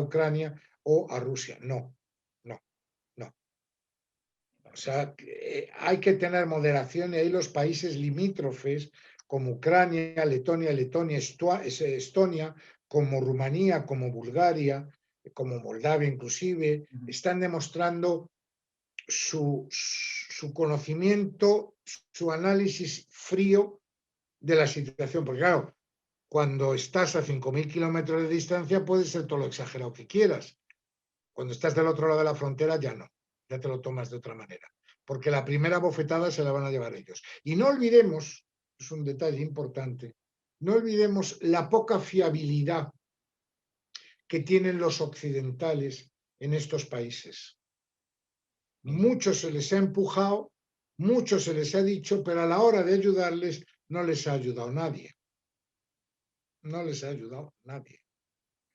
Ucrania o a Rusia. No, no, no. O sea, hay que tener moderación y ahí los países limítrofes como Ucrania, Letonia, Estonia, como Rumanía, como Bulgaria, como Moldavia inclusive, están demostrando su conocimiento, su análisis frío de la situación. Porque claro, cuando estás a 5.000 kilómetros de distancia puede ser todo lo exagerado que quieras. Cuando estás del otro lado de la frontera ya no, ya te lo tomas de otra manera. Porque la primera bofetada se la van a llevar ellos. Y no olvidemos, es un detalle importante, no olvidemos la poca fiabilidad que tienen los occidentales en estos países. Mucho se les ha empujado, mucho se les ha dicho, pero a la hora de ayudarles no les ha ayudado nadie. No les ha ayudado nadie.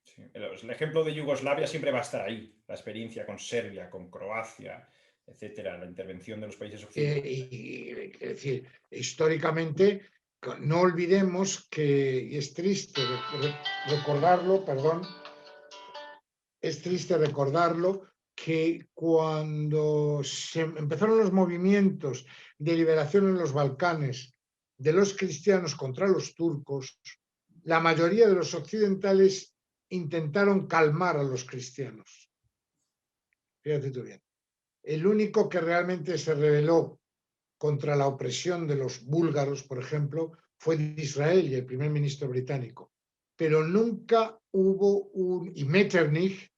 Sí. El ejemplo de Yugoslavia siempre va a estar ahí, la experiencia con Serbia, con Croacia, etcétera, la intervención de los países occidentales. Es decir, históricamente, no olvidemos que, y es triste recordarlo, perdón, es triste recordarlo, que cuando se empezaron los movimientos de liberación en los Balcanes de los cristianos contra los turcos, la mayoría de los occidentales intentaron calmar a los cristianos. Fíjate tú bien. El único que realmente se rebeló contra la opresión de los búlgaros, por ejemplo, fue Israel y el primer ministro británico. Pero nunca hubo y Metternich,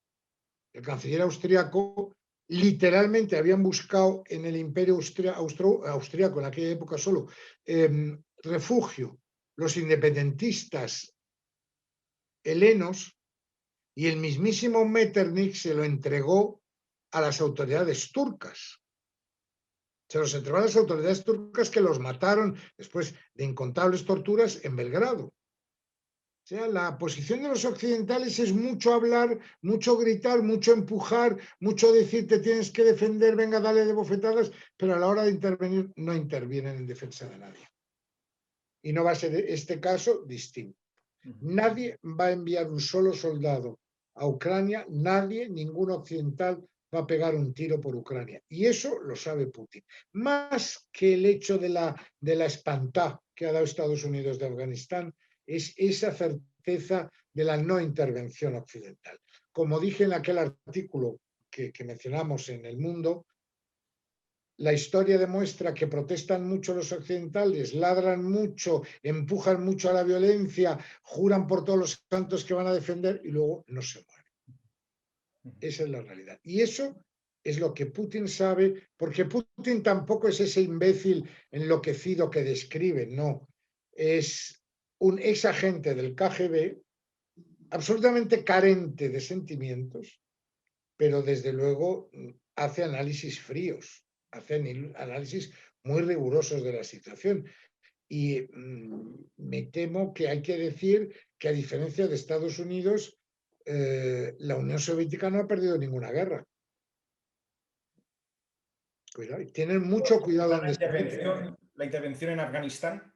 el canciller austriaco, literalmente habían buscado en el imperio austriaco, en aquella época solo, refugio, los independentistas helenos, y el mismísimo Metternich se lo entregó a las autoridades turcas. Se los entregó a las autoridades turcas que los mataron después de incontables torturas en Belgrado. O sea, la posición de los occidentales es mucho hablar, mucho gritar, mucho empujar, mucho decir te tienes que defender, venga, dale de bofetadas, pero a la hora de intervenir no intervienen en defensa de nadie. Y no va a ser este caso distinto. Nadie va a enviar un solo soldado a Ucrania, nadie, ningún occidental va a pegar un tiro por Ucrania. Y eso lo sabe Putin. Más que el hecho de la espantada que ha dado Estados Unidos de Afganistán, es esa certeza de la no intervención occidental. Como dije en aquel artículo que mencionamos en El Mundo, la historia demuestra que protestan mucho los occidentales, ladran mucho, empujan mucho a la violencia, juran por todos los santos que van a defender y luego no se mueven. Esa es la realidad. Y eso es lo que Putin sabe, porque Putin tampoco es ese imbécil enloquecido que describe, no. Es un ex agente del KGB, absolutamente carente de sentimientos, pero desde luego hace análisis fríos, hace análisis muy rigurosos de la situación. Y me temo que hay que decir que a diferencia de Estados Unidos, la Unión Soviética no ha perdido ninguna guerra. Cuidado, y tienen mucho cuidado donde se meten. La intervención en Afganistán,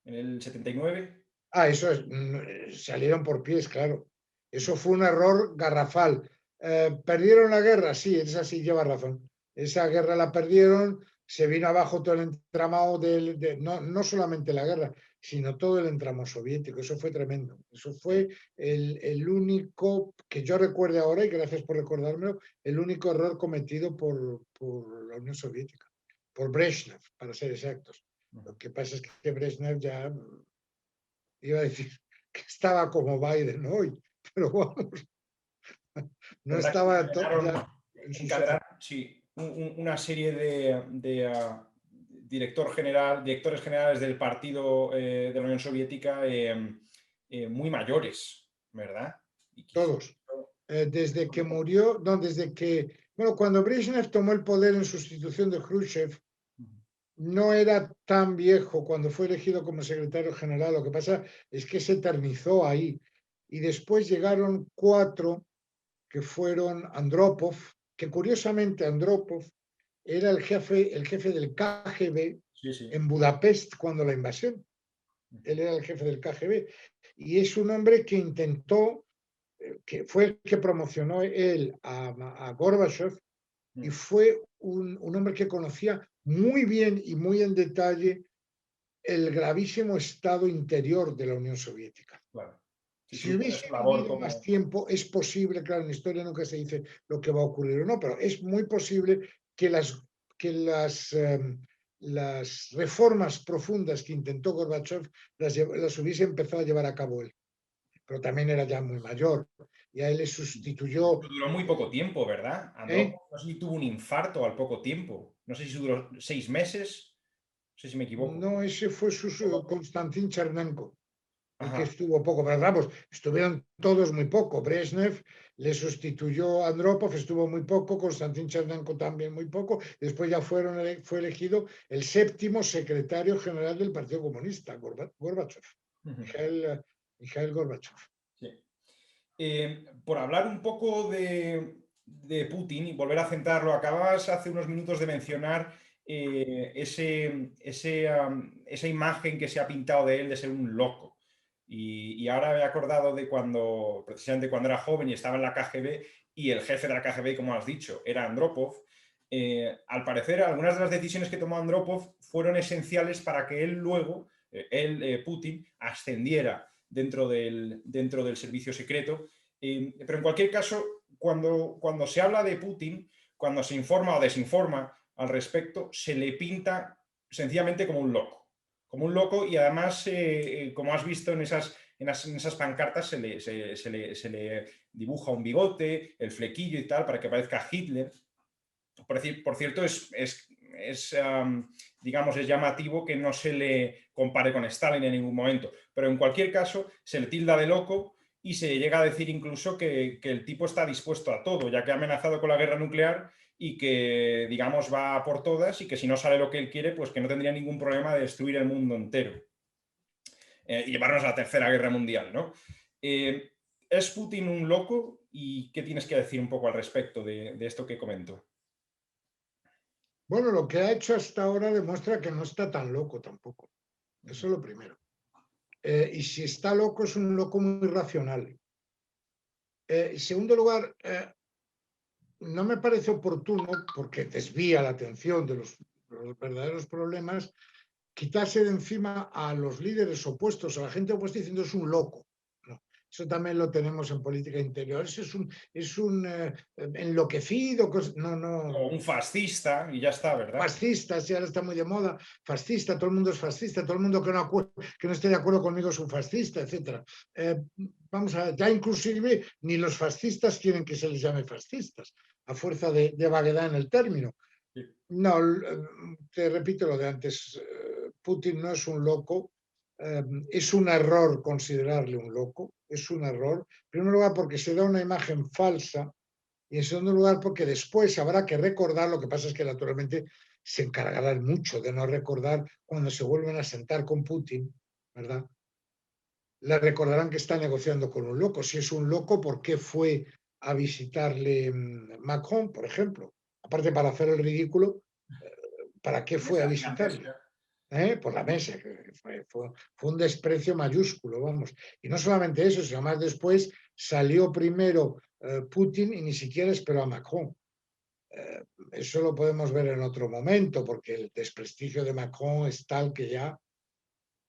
en el 79. Eso es, salieron por pies, claro. Eso fue un error garrafal. ¿Perdieron la guerra? Sí, esa sí lleva razón. Esa guerra la perdieron, se vino abajo todo el entramado no solamente la guerra, sino todo el entramado soviético. Eso fue tremendo. Eso fue el único, que yo recuerde ahora, y gracias por recordármelo, el único error cometido por la Unión Soviética, por Brezhnev, para ser exactos. Lo que pasa es que Brezhnev ya iba a decir que estaba como Biden hoy, pero vamos, no estaba ya en sus sí, una serie de directores generales del partido de la Unión Soviética muy mayores, ¿verdad? todos. Desde que murió, no, bueno, cuando Brezhnev tomó el poder en sustitución de Khrushchev, no era tan viejo cuando fue elegido como secretario general. Lo que pasa es que se eternizó ahí. Y después llegaron 4 que fueron Andropov, que curiosamente Andropov era el jefe del KGB en Budapest cuando la invasión. Él era el jefe del KGB. Y es un hombre que intentó, que fue el que promocionó él a Gorbachev, y fue un hombre que conocía muy bien y muy en detalle el gravísimo estado interior de la Unión Soviética. Claro. Si hubiese vivido más tiempo, es posible, claro, en la historia nunca se dice lo que va a ocurrir o no, pero es muy posible que las reformas profundas que intentó Gorbachev las hubiese empezado a llevar a cabo él. Pero también era ya muy mayor y a él le sustituyó. Duró muy poco tiempo, ¿verdad? Andropov, no sé si tuvo un infarto al poco tiempo. No sé si duró 6 meses. No sé si me equivoco. No, ese fue Konstantin Chernenko, el que Ajá. estuvo poco, pero vamos, estuvieron todos muy poco. Brezhnev le sustituyó a Andropov, estuvo muy poco, Konstantin Chernenko también muy poco, después ya fue elegido el 7º secretario general del Partido Comunista, Gorbachev, Mikhail Gorbachev. Sí. Por hablar un poco de Putin y volver a centrarlo, acababas hace unos minutos de mencionar esa imagen que se ha pintado de él de ser un loco. Y ahora me he acordado de precisamente cuando era joven y estaba en la KGB y el jefe de la KGB, como has dicho, era Andropov. Al parecer, algunas de las decisiones que tomó Andropov fueron esenciales para que él luego, Putin, ascendiera dentro del servicio secreto. Pero en cualquier caso, cuando se habla de Putin, cuando se informa o desinforma al respecto, se le pinta sencillamente como un loco. Como un loco y además, como has visto en esas pancartas, se le dibuja un bigote, el flequillo y tal, para que parezca Hitler. Por cierto, digamos, es llamativo que no se le compare con Stalin en ningún momento, pero en cualquier caso se le tilda de loco y se llega a decir incluso que el tipo está dispuesto a todo, ya que ha amenazado con la guerra nuclear y que, digamos, va por todas y que si no sale lo que él quiere, pues que no tendría ningún problema de destruir el mundo entero. y llevarnos a la Tercera Guerra Mundial, ¿no? ¿Es Putin un loco? ¿Y qué tienes que decir un poco al respecto de esto que comento? Bueno, lo que ha hecho hasta ahora demuestra que no está tan loco tampoco. Eso es lo primero. Y si está loco, es un loco muy racional. En segundo lugar, no me parece oportuno, porque desvía la atención de los verdaderos problemas, quitarse de encima a los líderes opuestos, a la gente opuesta, diciendo es un loco. No, eso también lo tenemos en política interior. Eso es un enloquecido. No, O no. un fascista y ya está, ¿verdad? Fascista, si ahora está muy de moda, fascista, todo el mundo es fascista, todo el mundo que no esté de acuerdo conmigo es un fascista, etc. Vamos a ver, ya inclusive ni los fascistas quieren que se les llame fascistas, a fuerza de vaguedad en el término. Sí. No, te repito lo de antes, Putin no es un loco, es un error considerarle un loco, es un error, en primer lugar porque se da una imagen falsa y en segundo lugar porque después habrá que recordar, lo que pasa es que naturalmente se encargarán mucho de no recordar cuando se vuelven a sentar con Putin, ¿verdad? Le recordarán que está negociando con un loco. Si es un loco, ¿por qué fue a visitarle Macron, por ejemplo? Aparte para hacer el ridículo, ¿para qué fue a visitarle? Por la mesa, que fue un desprecio mayúsculo, vamos. Y no solamente eso, sino más después salió primero Putin y ni siquiera esperó a Macron. Eso lo podemos ver en otro momento, porque el desprestigio de Macron es tal que ya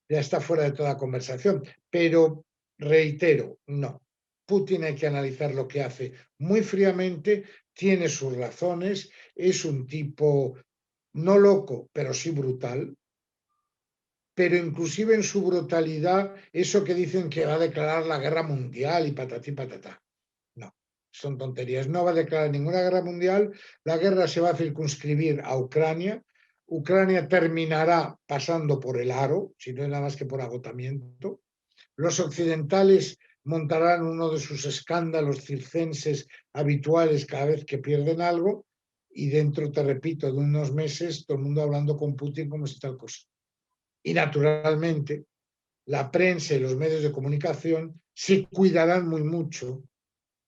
está fuera de toda conversación. Pero reitero, no. Putin hay que analizar lo que hace muy fríamente, tiene sus razones, es un tipo no loco, pero sí brutal, pero inclusive en su brutalidad, eso que dicen que va a declarar la guerra mundial y patatí patatá. No, son tonterías. No va a declarar ninguna guerra mundial. La guerra se va a circunscribir a Ucrania. Ucrania terminará pasando por el aro, si no es nada más que por agotamiento. Los occidentales montarán uno de sus escándalos circenses habituales cada vez que pierden algo y dentro, te repito, de unos meses, todo el mundo hablando con Putin como si tal cosa. Y naturalmente, la prensa y los medios de comunicación se cuidarán muy mucho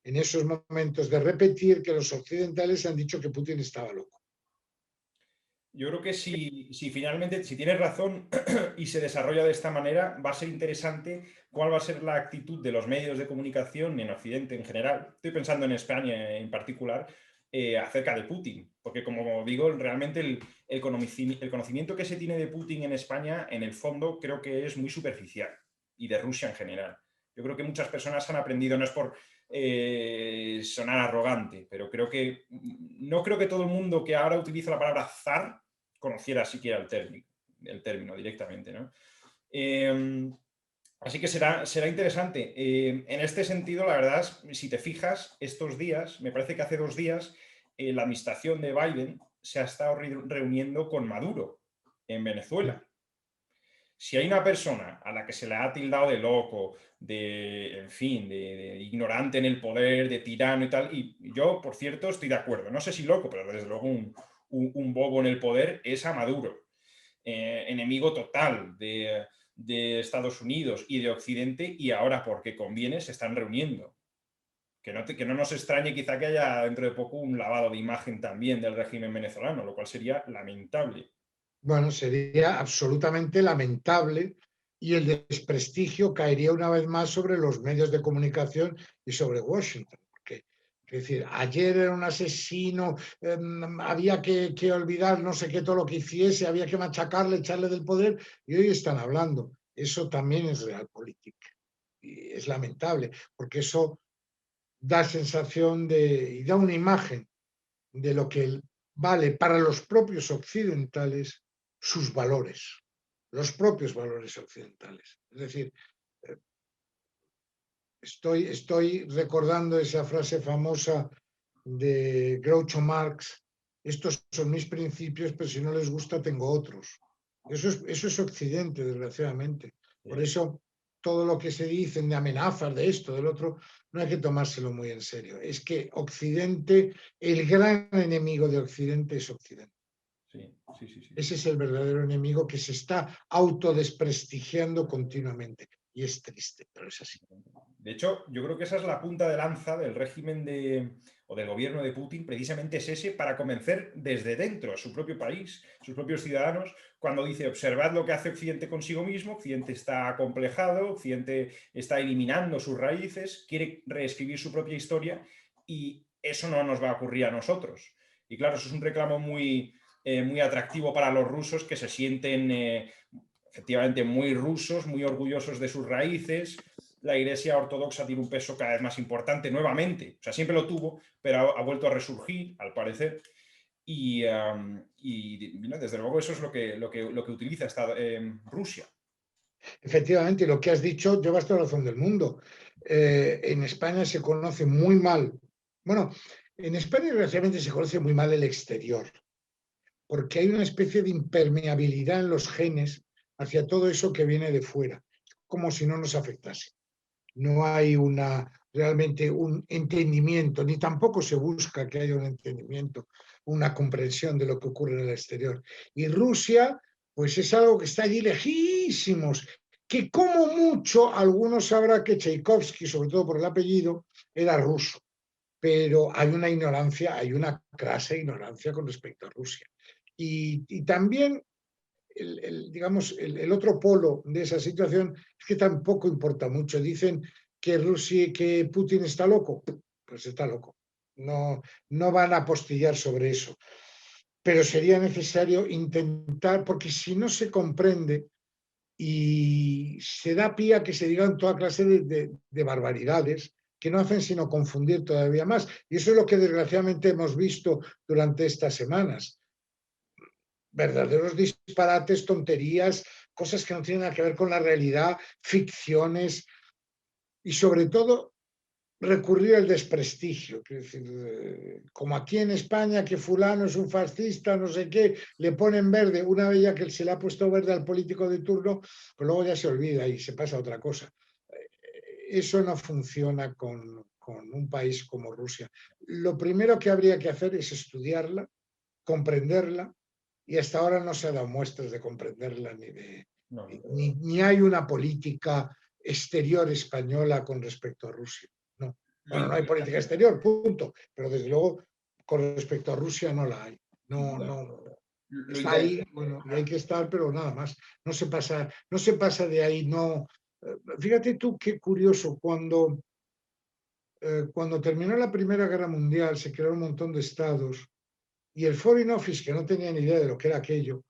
en esos momentos de repetir que los occidentales han dicho que Putin estaba loco. Yo creo que si finalmente, si tienes razón y se desarrolla de esta manera, va a ser interesante cuál va a ser la actitud de los medios de comunicación en Occidente en general. Estoy pensando en España en particular, acerca de Putin, porque como digo, realmente el conocimiento que se tiene de Putin en España, en el fondo, creo que es muy superficial y de Rusia en general. Yo creo que muchas personas han aprendido, no es por sonar arrogante, pero no creo que todo el mundo que ahora utiliza la palabra zar conociera siquiera el término directamente, ¿no? Así que será interesante. En este sentido, la verdad, si te fijas, estos días, me parece que hace 2 días, la administración de Biden se ha estado reuniendo con Maduro en Venezuela. Si hay una persona a la que se le ha tildado de loco, en fin, de ignorante en el poder, de tirano y tal, y yo, por cierto, estoy de acuerdo. No sé si loco, pero desde luego un bobo en el poder es a Maduro. Enemigo total de Estados Unidos y de Occidente, y ahora, porque conviene, se están reuniendo. Que no nos extrañe quizá que haya dentro de poco un lavado de imagen también del régimen venezolano, lo cual sería lamentable. Bueno, sería absolutamente lamentable y el desprestigio caería una vez más sobre los medios de comunicación y sobre Washington. Porque, es decir, ayer era un asesino, había que olvidar no sé qué todo lo que hiciese, había que machacarle, echarle del poder, y hoy están hablando. Eso también es realpolitik. Y es lamentable, porque eso da sensación y da una imagen de lo que vale para los propios occidentales sus valores, los propios valores occidentales. Es decir, estoy recordando esa frase famosa de Groucho Marx: estos son mis principios, pero si no les gusta tengo otros. Eso es Occidente, desgraciadamente. Por eso todo lo que se dicen de amenazas, de esto, del otro, no hay que tomárselo muy en serio. Es que Occidente, el gran enemigo de Occidente es Occidente. Sí, sí, sí, sí, Ese sí. es el verdadero enemigo que se está autodesprestigiando continuamente. Y es triste, pero es así. De hecho, yo creo que esa es la punta de lanza del régimen o del gobierno de Putin, precisamente es ese, para convencer desde dentro a su propio país, sus propios ciudadanos, cuando dice, observad lo que hace Occidente consigo mismo, Occidente está acomplejado, Occidente está eliminando sus raíces, quiere reescribir su propia historia y eso no nos va a ocurrir a nosotros. Y claro, eso es un reclamo muy atractivo para los rusos que se sienten efectivamente muy rusos, muy orgullosos de sus raíces. La Iglesia Ortodoxa tiene un peso cada vez más importante nuevamente, o sea, siempre lo tuvo, pero ha vuelto a resurgir, al parecer, y desde luego eso es lo que utiliza Rusia. Efectivamente, lo que has dicho llevas toda la razón del mundo. En España se conoce muy mal, bueno, en España desgraciadamente se conoce muy mal el exterior, porque hay una especie de impermeabilidad en los genes hacia todo eso que viene de fuera, como si no nos afectase. No hay realmente un entendimiento, ni tampoco se busca que haya un entendimiento, una comprensión de lo que ocurre en el exterior. Y Rusia, pues es algo que está allí lejísimos, que como mucho algunos sabrán que Tchaikovsky, sobre todo por el apellido, era ruso, pero hay una ignorancia, hay una crasa ignorancia con respecto a Rusia. Y también digamos, el otro polo de esa situación es que tampoco importa mucho. Dicen que que Putin está loco, pues está loco. No, no van a apostillar sobre eso. Pero sería necesario intentar, porque si no se comprende y se da pie a que se digan toda clase de barbaridades que no hacen sino confundir todavía más. Y eso es lo que desgraciadamente hemos visto durante estas semanas. Verdaderos disparates, tonterías, cosas que no tienen nada que ver con la realidad, ficciones y sobre todo recurrir al desprestigio. Es decir, como aquí en España que fulano es un fascista, no sé qué, le ponen verde, una vez ya que se le ha puesto verde al político de turno, pues luego ya se olvida y se pasa a otra cosa. Eso no funciona con un país como Rusia. Lo primero que habría que hacer es estudiarla, comprenderla, y hasta ahora no se ha dado muestras de comprenderla No, ni hay una política exterior española con respecto a Rusia. No. lo Bueno, no hay política interesante, exterior, punto. Pero desde luego con respecto a Rusia no la hay. sin No, duda. no. Lo Está ahí, interesante, bueno, y hay que estar, pero nada más. No se pasa de ahí, no. Fíjate tú qué curioso, cuando terminó la Primera Guerra Mundial se crearon un montón de estados y el Foreign Office, que no tenía ni idea de lo que era aquello,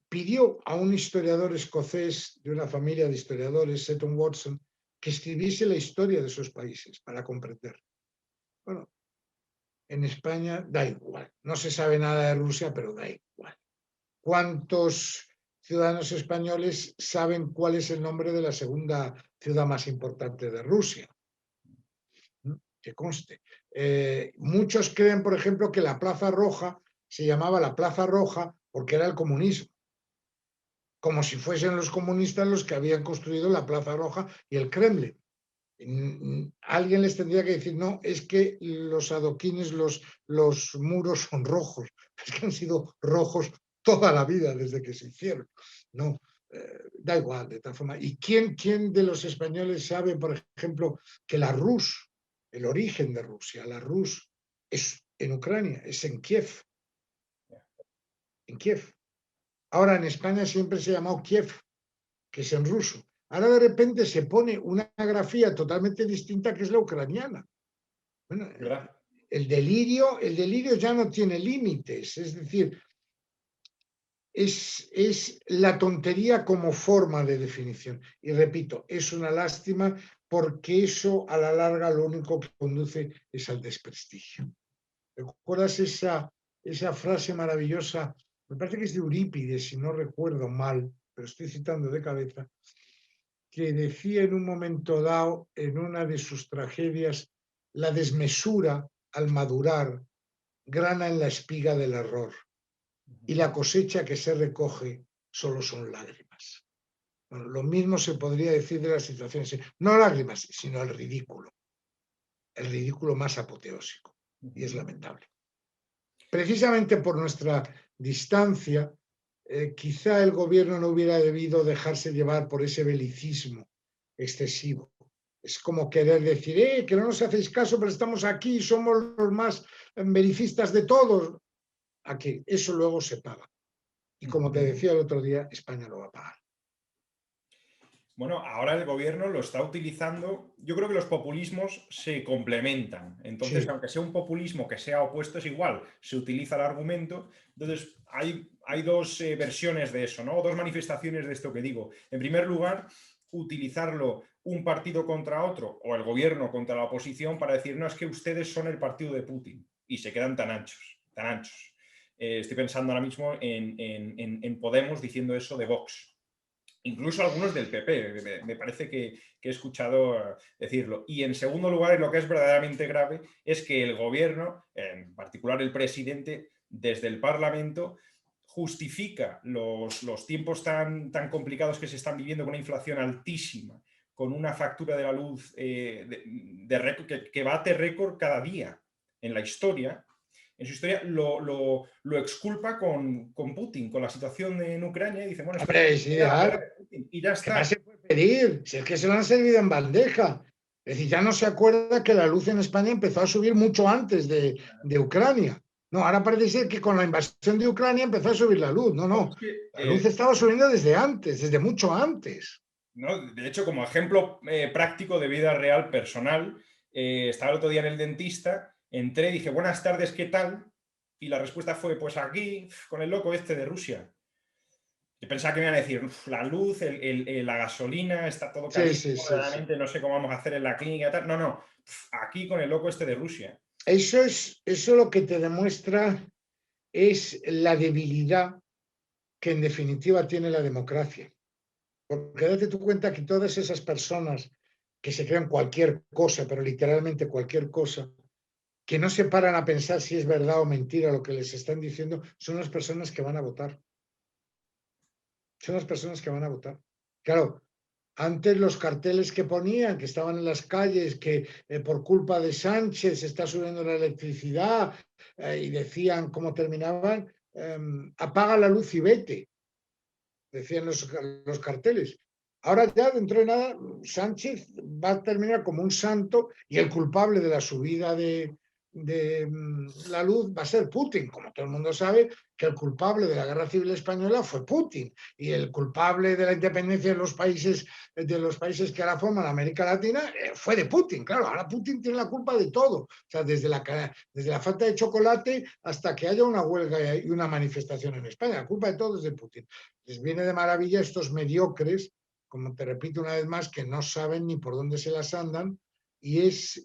pidió a un historiador escocés de una familia de historiadores, Seton Watson, que escribiese la historia de esos países para comprender. Bueno, en España da igual. No se sabe nada de Rusia, pero da igual. ¿Cuántos ciudadanos españoles saben cuál es el nombre de la segunda ciudad más importante de Rusia? Que conste. Muchos creen, por ejemplo, que la Plaza Roja se llamaba la Plaza Roja porque era el comunismo, como si fuesen los comunistas los que habían construido la Plaza Roja y el Kremlin. Alguien les tendría que decir, no, es que los adoquines, los muros son rojos, es que han sido rojos toda la vida desde que se hicieron. No, da igual, de tal forma. ¿Y quién de los españoles sabe, por ejemplo, que la Rus, el origen de Rusia, la Rus es en Ucrania, es en Kiev, en Kiev. Ahora en España siempre se ha llamado Kiev, que es en ruso. Ahora de repente se pone una grafía totalmente distinta que es la ucraniana. Bueno, ¿verdad? el delirio ya no tiene límites, es decir, es la tontería como forma de definición. Y repito, es una lástima porque eso a la larga lo único que conduce es al desprestigio. ¿Recuerdas esa frase maravillosa? Me parece que es de Eurípides, si no recuerdo mal, pero estoy citando de cabeza, que decía en un momento dado, en una de sus tragedias, la desmesura al madurar grana en la espiga del error y la cosecha que se recoge solo son lágrimas. Bueno, lo mismo se podría decir de las situaciones, no lágrimas, sino el ridículo más apoteósico, y es lamentable. precisamente por nuestra distancia, quizá el gobierno no hubiera debido dejarse llevar por ese belicismo excesivo. Es como querer decir, que no nos hacéis caso, pero estamos aquí, somos los más belicistas de todos. Aquí, eso luego se paga. Y como te decía el otro día, España lo va a pagar. Bueno, ahora el gobierno lo está utilizando. Yo creo que los populismos se complementan. Entonces, Sí. aunque sea un populismo que sea opuesto, es igual, se utiliza el argumento. Entonces, hay dos versiones de eso, ¿no? O dos manifestaciones de esto que digo. En primer lugar, utilizarlo un partido contra otro o el gobierno contra la oposición para decir, no, es que ustedes son el partido de Putin. Y se quedan tan anchos, tan anchos. Estoy pensando ahora mismo en Podemos diciendo eso de Vox. Incluso algunos del PP, me parece que he escuchado decirlo. Y en segundo lugar, y lo que es verdaderamente grave, es que el gobierno, en particular el presidente, desde el Parlamento, justifica los tiempos tan complicados que se están viviendo con una inflación altísima, con una factura de la luz que bate récord cada día en la historia. En su historia lo exculpa con Putin, con la situación en Ucrania, y dice, bueno, es que Hombre, es era la guerra ideal. de Putin, y ya ¿Qué más está. se puede pedir? Si es que se lo han servido en bandeja. Es decir, ya no se acuerda que la luz en España empezó a subir mucho antes de Ucrania. No, ahora parece ser que con la invasión de Ucrania empezó a subir la luz. No, No, no. es que, La luz estaba subiendo desde antes, desde mucho antes. ¿no? De hecho, como ejemplo práctico de vida real personal, estaba el otro día en el dentista, entré y dije, buenas tardes, ¿qué tal? Y la respuesta fue, pues aquí, con el loco este de Rusia. Yo pensaba que me iban a decir, la luz, la gasolina, está todo Sí, carísimo, sí, sí, sí. verdaderamente no sé cómo vamos a hacer en la clínica y tal. No, no, aquí con el loco este de Rusia. Eso lo que te demuestra es la debilidad que en definitiva tiene la democracia. Porque date tú cuenta que todas esas personas que se crean cualquier cosa, pero literalmente cualquier cosa, que no se paran a pensar si es verdad o mentira lo que les están diciendo, son las personas que van a votar. Son las personas que van a votar. Claro, antes los carteles que ponían, que estaban en las calles, que por culpa de Sánchez está subiendo la electricidad, y decían cómo terminaban, apaga la luz y vete, decían los carteles. Ahora ya, dentro de nada, Sánchez va a terminar como un santo y el culpable de la subida de la luz va a ser Putin. Como todo el mundo sabe que el culpable de la guerra civil española fue Putin y el culpable de la independencia de los países que ahora forman América Latina fue de Putin. Claro, ahora Putin tiene la culpa de todo. O sea, desde la falta de chocolate hasta que haya una huelga y una manifestación en España. La culpa de todo es de Putin. Les viene de maravilla estos mediocres, como te repito una vez más, que no saben ni por dónde se las andan, y es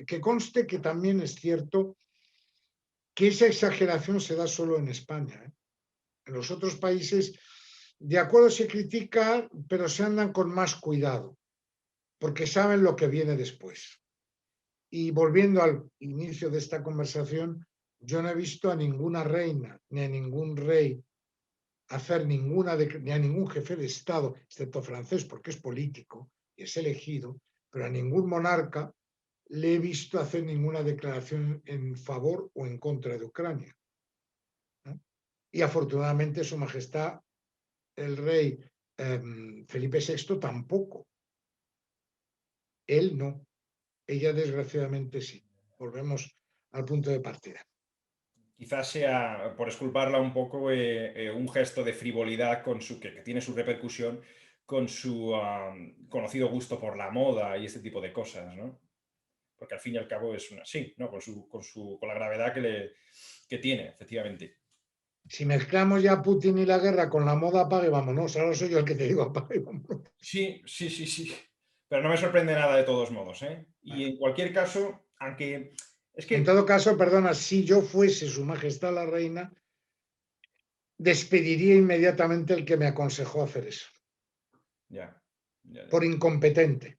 que conste que también es cierto que esa exageración se da solo en España. En los otros países, de acuerdo, se critica, pero se andan con más cuidado, porque saben lo que viene después. Y volviendo al inicio de esta conversación, yo no he visto a ninguna reina ni a ningún rey hacer ni a ningún jefe de Estado, excepto francés, porque es político y es elegido, pero a ningún monarca le he visto hacer ninguna declaración en favor o en contra de Ucrania, ¿no? Y afortunadamente Su Majestad, el rey Felipe VI, tampoco. Él no. Ella desgraciadamente sí. Volvemos al punto de partida. Quizás sea, por esculparla un poco, un gesto de frivolidad que tiene su repercusión con su conocido gusto por la moda y este tipo de cosas, ¿no? Porque al fin y al cabo es sí, ¿no? Con la gravedad que tiene, efectivamente. Si mezclamos ya Putin y la guerra con la moda, apague, vámonos. Ahora soy yo el que te digo apague, vámonos. Sí, sí, sí, sí. Pero no me sorprende nada de todos modos, ¿eh? Y Bueno, en cualquier caso, aunque es en que todo caso, perdona, si yo fuese Su Majestad la Reina, despediría inmediatamente el que me aconsejó hacer eso. ya, ya, Por ya. incompetente.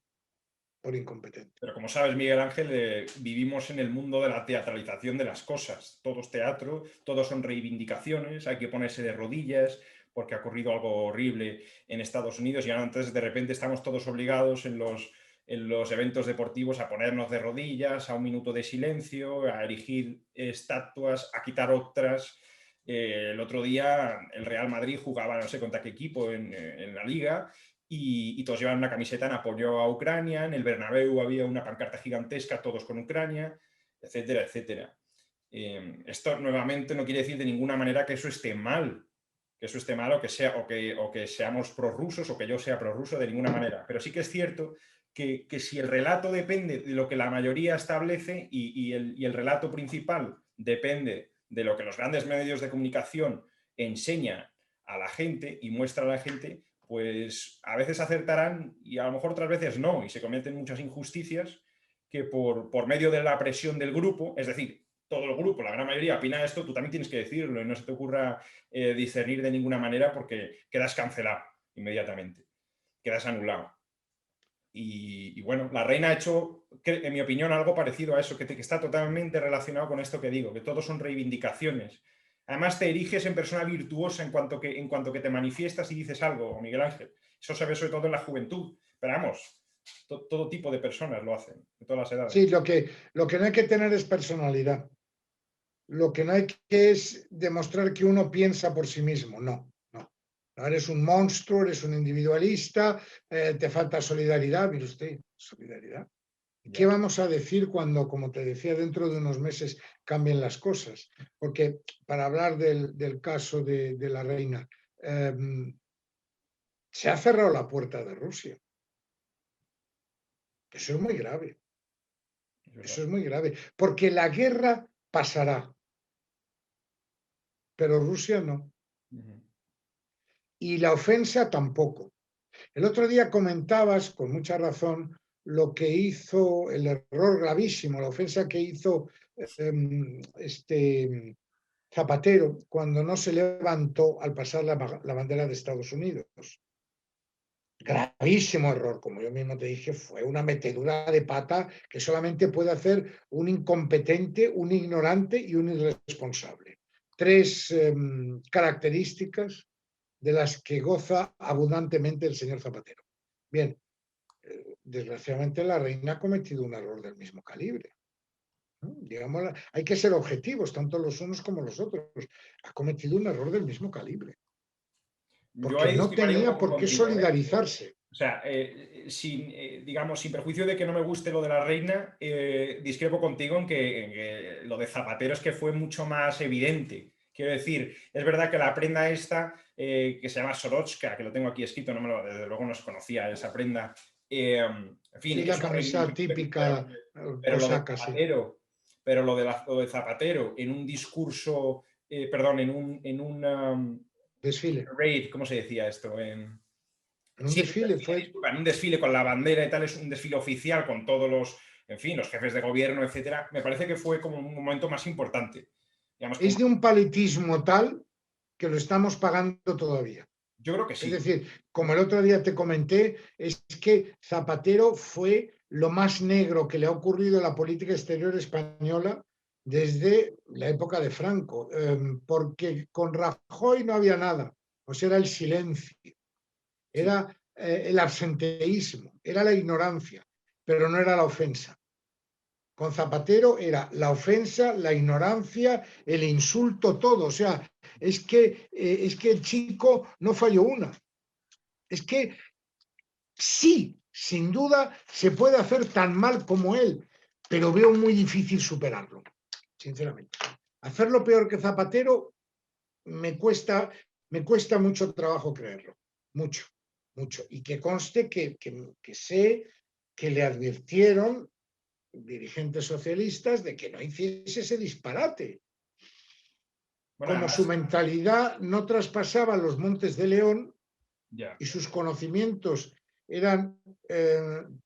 Por incompetente. Pero como sabes, Miguel Ángel, vivimos en el mundo de la teatralización de las cosas. Todo es teatro, todo son reivindicaciones, hay que ponerse de rodillas porque ha ocurrido algo horrible en Estados Unidos y ahora entonces de repente estamos todos obligados en en los eventos deportivos a ponernos de rodillas, a un minuto de silencio, a erigir estatuas, a quitar otras. El otro día el Real Madrid jugaba no sé contra qué equipo en la liga y todos llevaban una camiseta en apoyo a Ucrania. En el Bernabéu había una pancarta gigantesca, todos con Ucrania, etcétera, etcétera. Esto nuevamente no quiere decir de ninguna manera que eso esté mal, o que seamos prorrusos o que yo sea prorruso, de ninguna manera. Pero sí que es cierto que si el relato depende de lo que la mayoría establece y el relato principal depende de lo que los grandes medios de comunicación enseñan a la gente y muestran a la gente, pues a veces acertarán y a lo mejor otras veces no, y se cometen muchas injusticias que por medio de la presión del grupo, es decir, todo el grupo, la gran mayoría opina esto, tú también tienes que decirlo y no se te ocurra discernir de ninguna manera porque quedas cancelado inmediatamente, quedas anulado. Y bueno, la reina ha hecho, en mi opinión, algo parecido a eso, que está totalmente relacionado con esto que digo, que todos son reivindicaciones. Además, te eriges en persona virtuosa en cuanto que te manifiestas y dices algo, Miguel Ángel. Eso se ve sobre todo en la juventud. Pero vamos, todo tipo de personas lo hacen, de todas las edades. Sí, lo que no hay que tener es personalidad. Lo que no hay que es demostrar que uno piensa por sí mismo. No, no. No eres un monstruo, eres un individualista, te falta solidaridad. Mire usted, solidaridad. ¿Qué vamos a decir cuando, como te decía, dentro de unos meses cambien las cosas? Porque para hablar del caso de la reina, se ha cerrado la puerta de Rusia. Eso es muy grave. Eso es muy grave. Porque la guerra pasará, pero Rusia no. Y la ofensa tampoco. El otro día comentabas, con mucha razón, lo que hizo, el error gravísimo, la ofensa que hizo Zapatero cuando no se levantó al pasar la bandera de Estados Unidos. Gravísimo error, como yo mismo te dije, fue una metedura de pata que solamente puede hacer un incompetente, un ignorante y un irresponsable. Tres características de las que goza abundantemente el señor Zapatero. Bien, desgraciadamente la reina ha cometido un error del mismo calibre. ¿No? Digamos, hay que ser objetivos, tanto los unos como los otros. Ha cometido un error del mismo calibre. Yo Porque ahí no discreparía un tenía poco por qué contigo, ¿eh? solidarizarse. O sea, digamos, sin perjuicio de que no me guste lo de la reina, discrepo contigo en que lo de Zapatero es que fue mucho más evidente. Quiero decir, es verdad que la prenda esta, que se llama Sorochka, que lo tengo aquí escrito, desde luego no se conocía esa prenda. En fin, Sí, la es una camisa reivindicación, típica pero cosaca, sí. lo de Zapatero en un discurso, perdón, en un Desfile. raid, ¿cómo se decía esto? En un Sí, desfile fue. disculpa, en un desfile con la bandera y tal, es un desfile oficial con todos los, en fin, los jefes de gobierno, etcétera. Me parece que fue como un momento más importante. Digamos, Es de un paletismo tal que lo estamos pagando todavía. yo creo que Es sí. decir, como el otro día te comenté, es que Zapatero fue lo más negro que le ha ocurrido a la política exterior española desde la época de Franco, porque con Rajoy no había nada, o sea, era el silencio, Sí. era el absenteísmo, era la ignorancia, pero no era la ofensa. Con Zapatero era la ofensa, la ignorancia, el insulto, todo. O sea, es que el chico no falló una. Es que sí, sin duda, se puede hacer tan mal como él, pero veo muy difícil superarlo, sinceramente. Hacerlo peor que Zapatero me cuesta mucho trabajo creerlo. Mucho, mucho. Y que conste que sé que le advirtieron dirigentes socialistas de que no hiciese ese disparate. Bueno, Como su además, mentalidad no traspasaba los Montes de León ya. y sus conocimientos eran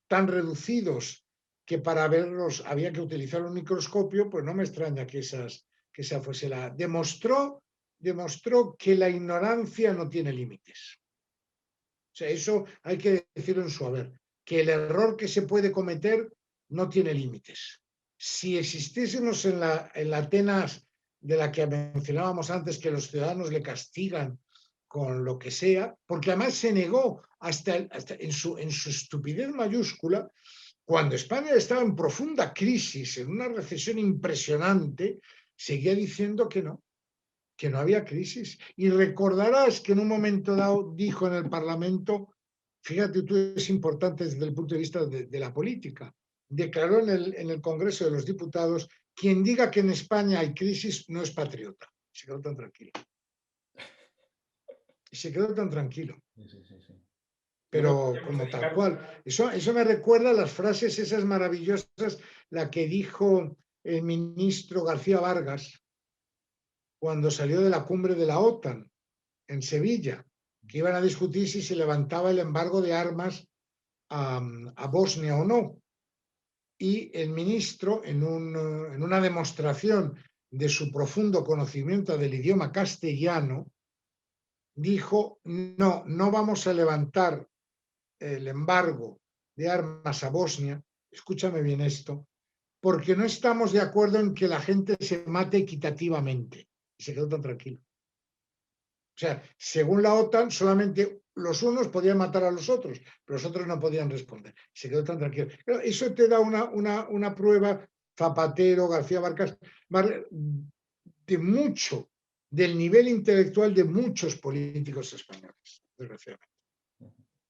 tan reducidos que para verlos había que utilizar un microscopio, pues no me extraña que esa fuese la... Demostró que la ignorancia no tiene límites. O sea, eso hay que decirlo en su haber, que el error que se puede cometer no tiene límites. Si existiésemos en la Atenas de la que mencionábamos antes, que los ciudadanos le castigan con lo que sea, porque además se negó hasta en su estupidez mayúscula, cuando España estaba en profunda crisis, en una recesión impresionante, seguía diciendo que no había crisis. Y recordarás que en un momento dado dijo en el Parlamento, fíjate tú, es importante desde el punto de vista de la política, declaró en el Congreso de los Diputados, quien diga que en España hay crisis no es patriota. Se quedó tan tranquilo. Se quedó tan tranquilo. Sí, sí, sí, sí. Pero como tal cual. Eso me recuerda a las frases esas maravillosas, la que dijo el ministro García Vargas cuando salió de la cumbre de la OTAN en Sevilla, que iban a discutir si se levantaba el embargo de armas a Bosnia o no. Y el ministro, en una demostración de su profundo conocimiento del idioma castellano, dijo, no vamos a levantar el embargo de armas a Bosnia, escúchame bien esto, porque no estamos de acuerdo en que la gente se mate equitativamente. Y se quedó tan tranquilo. O sea, según la OTAN, solamente los unos podían matar a los otros, pero los otros no podían responder. Se quedó tan tranquilo. Pero eso te da una prueba, Zapatero, García Márquez, de mucho, del nivel intelectual de muchos políticos españoles, desgraciadamente.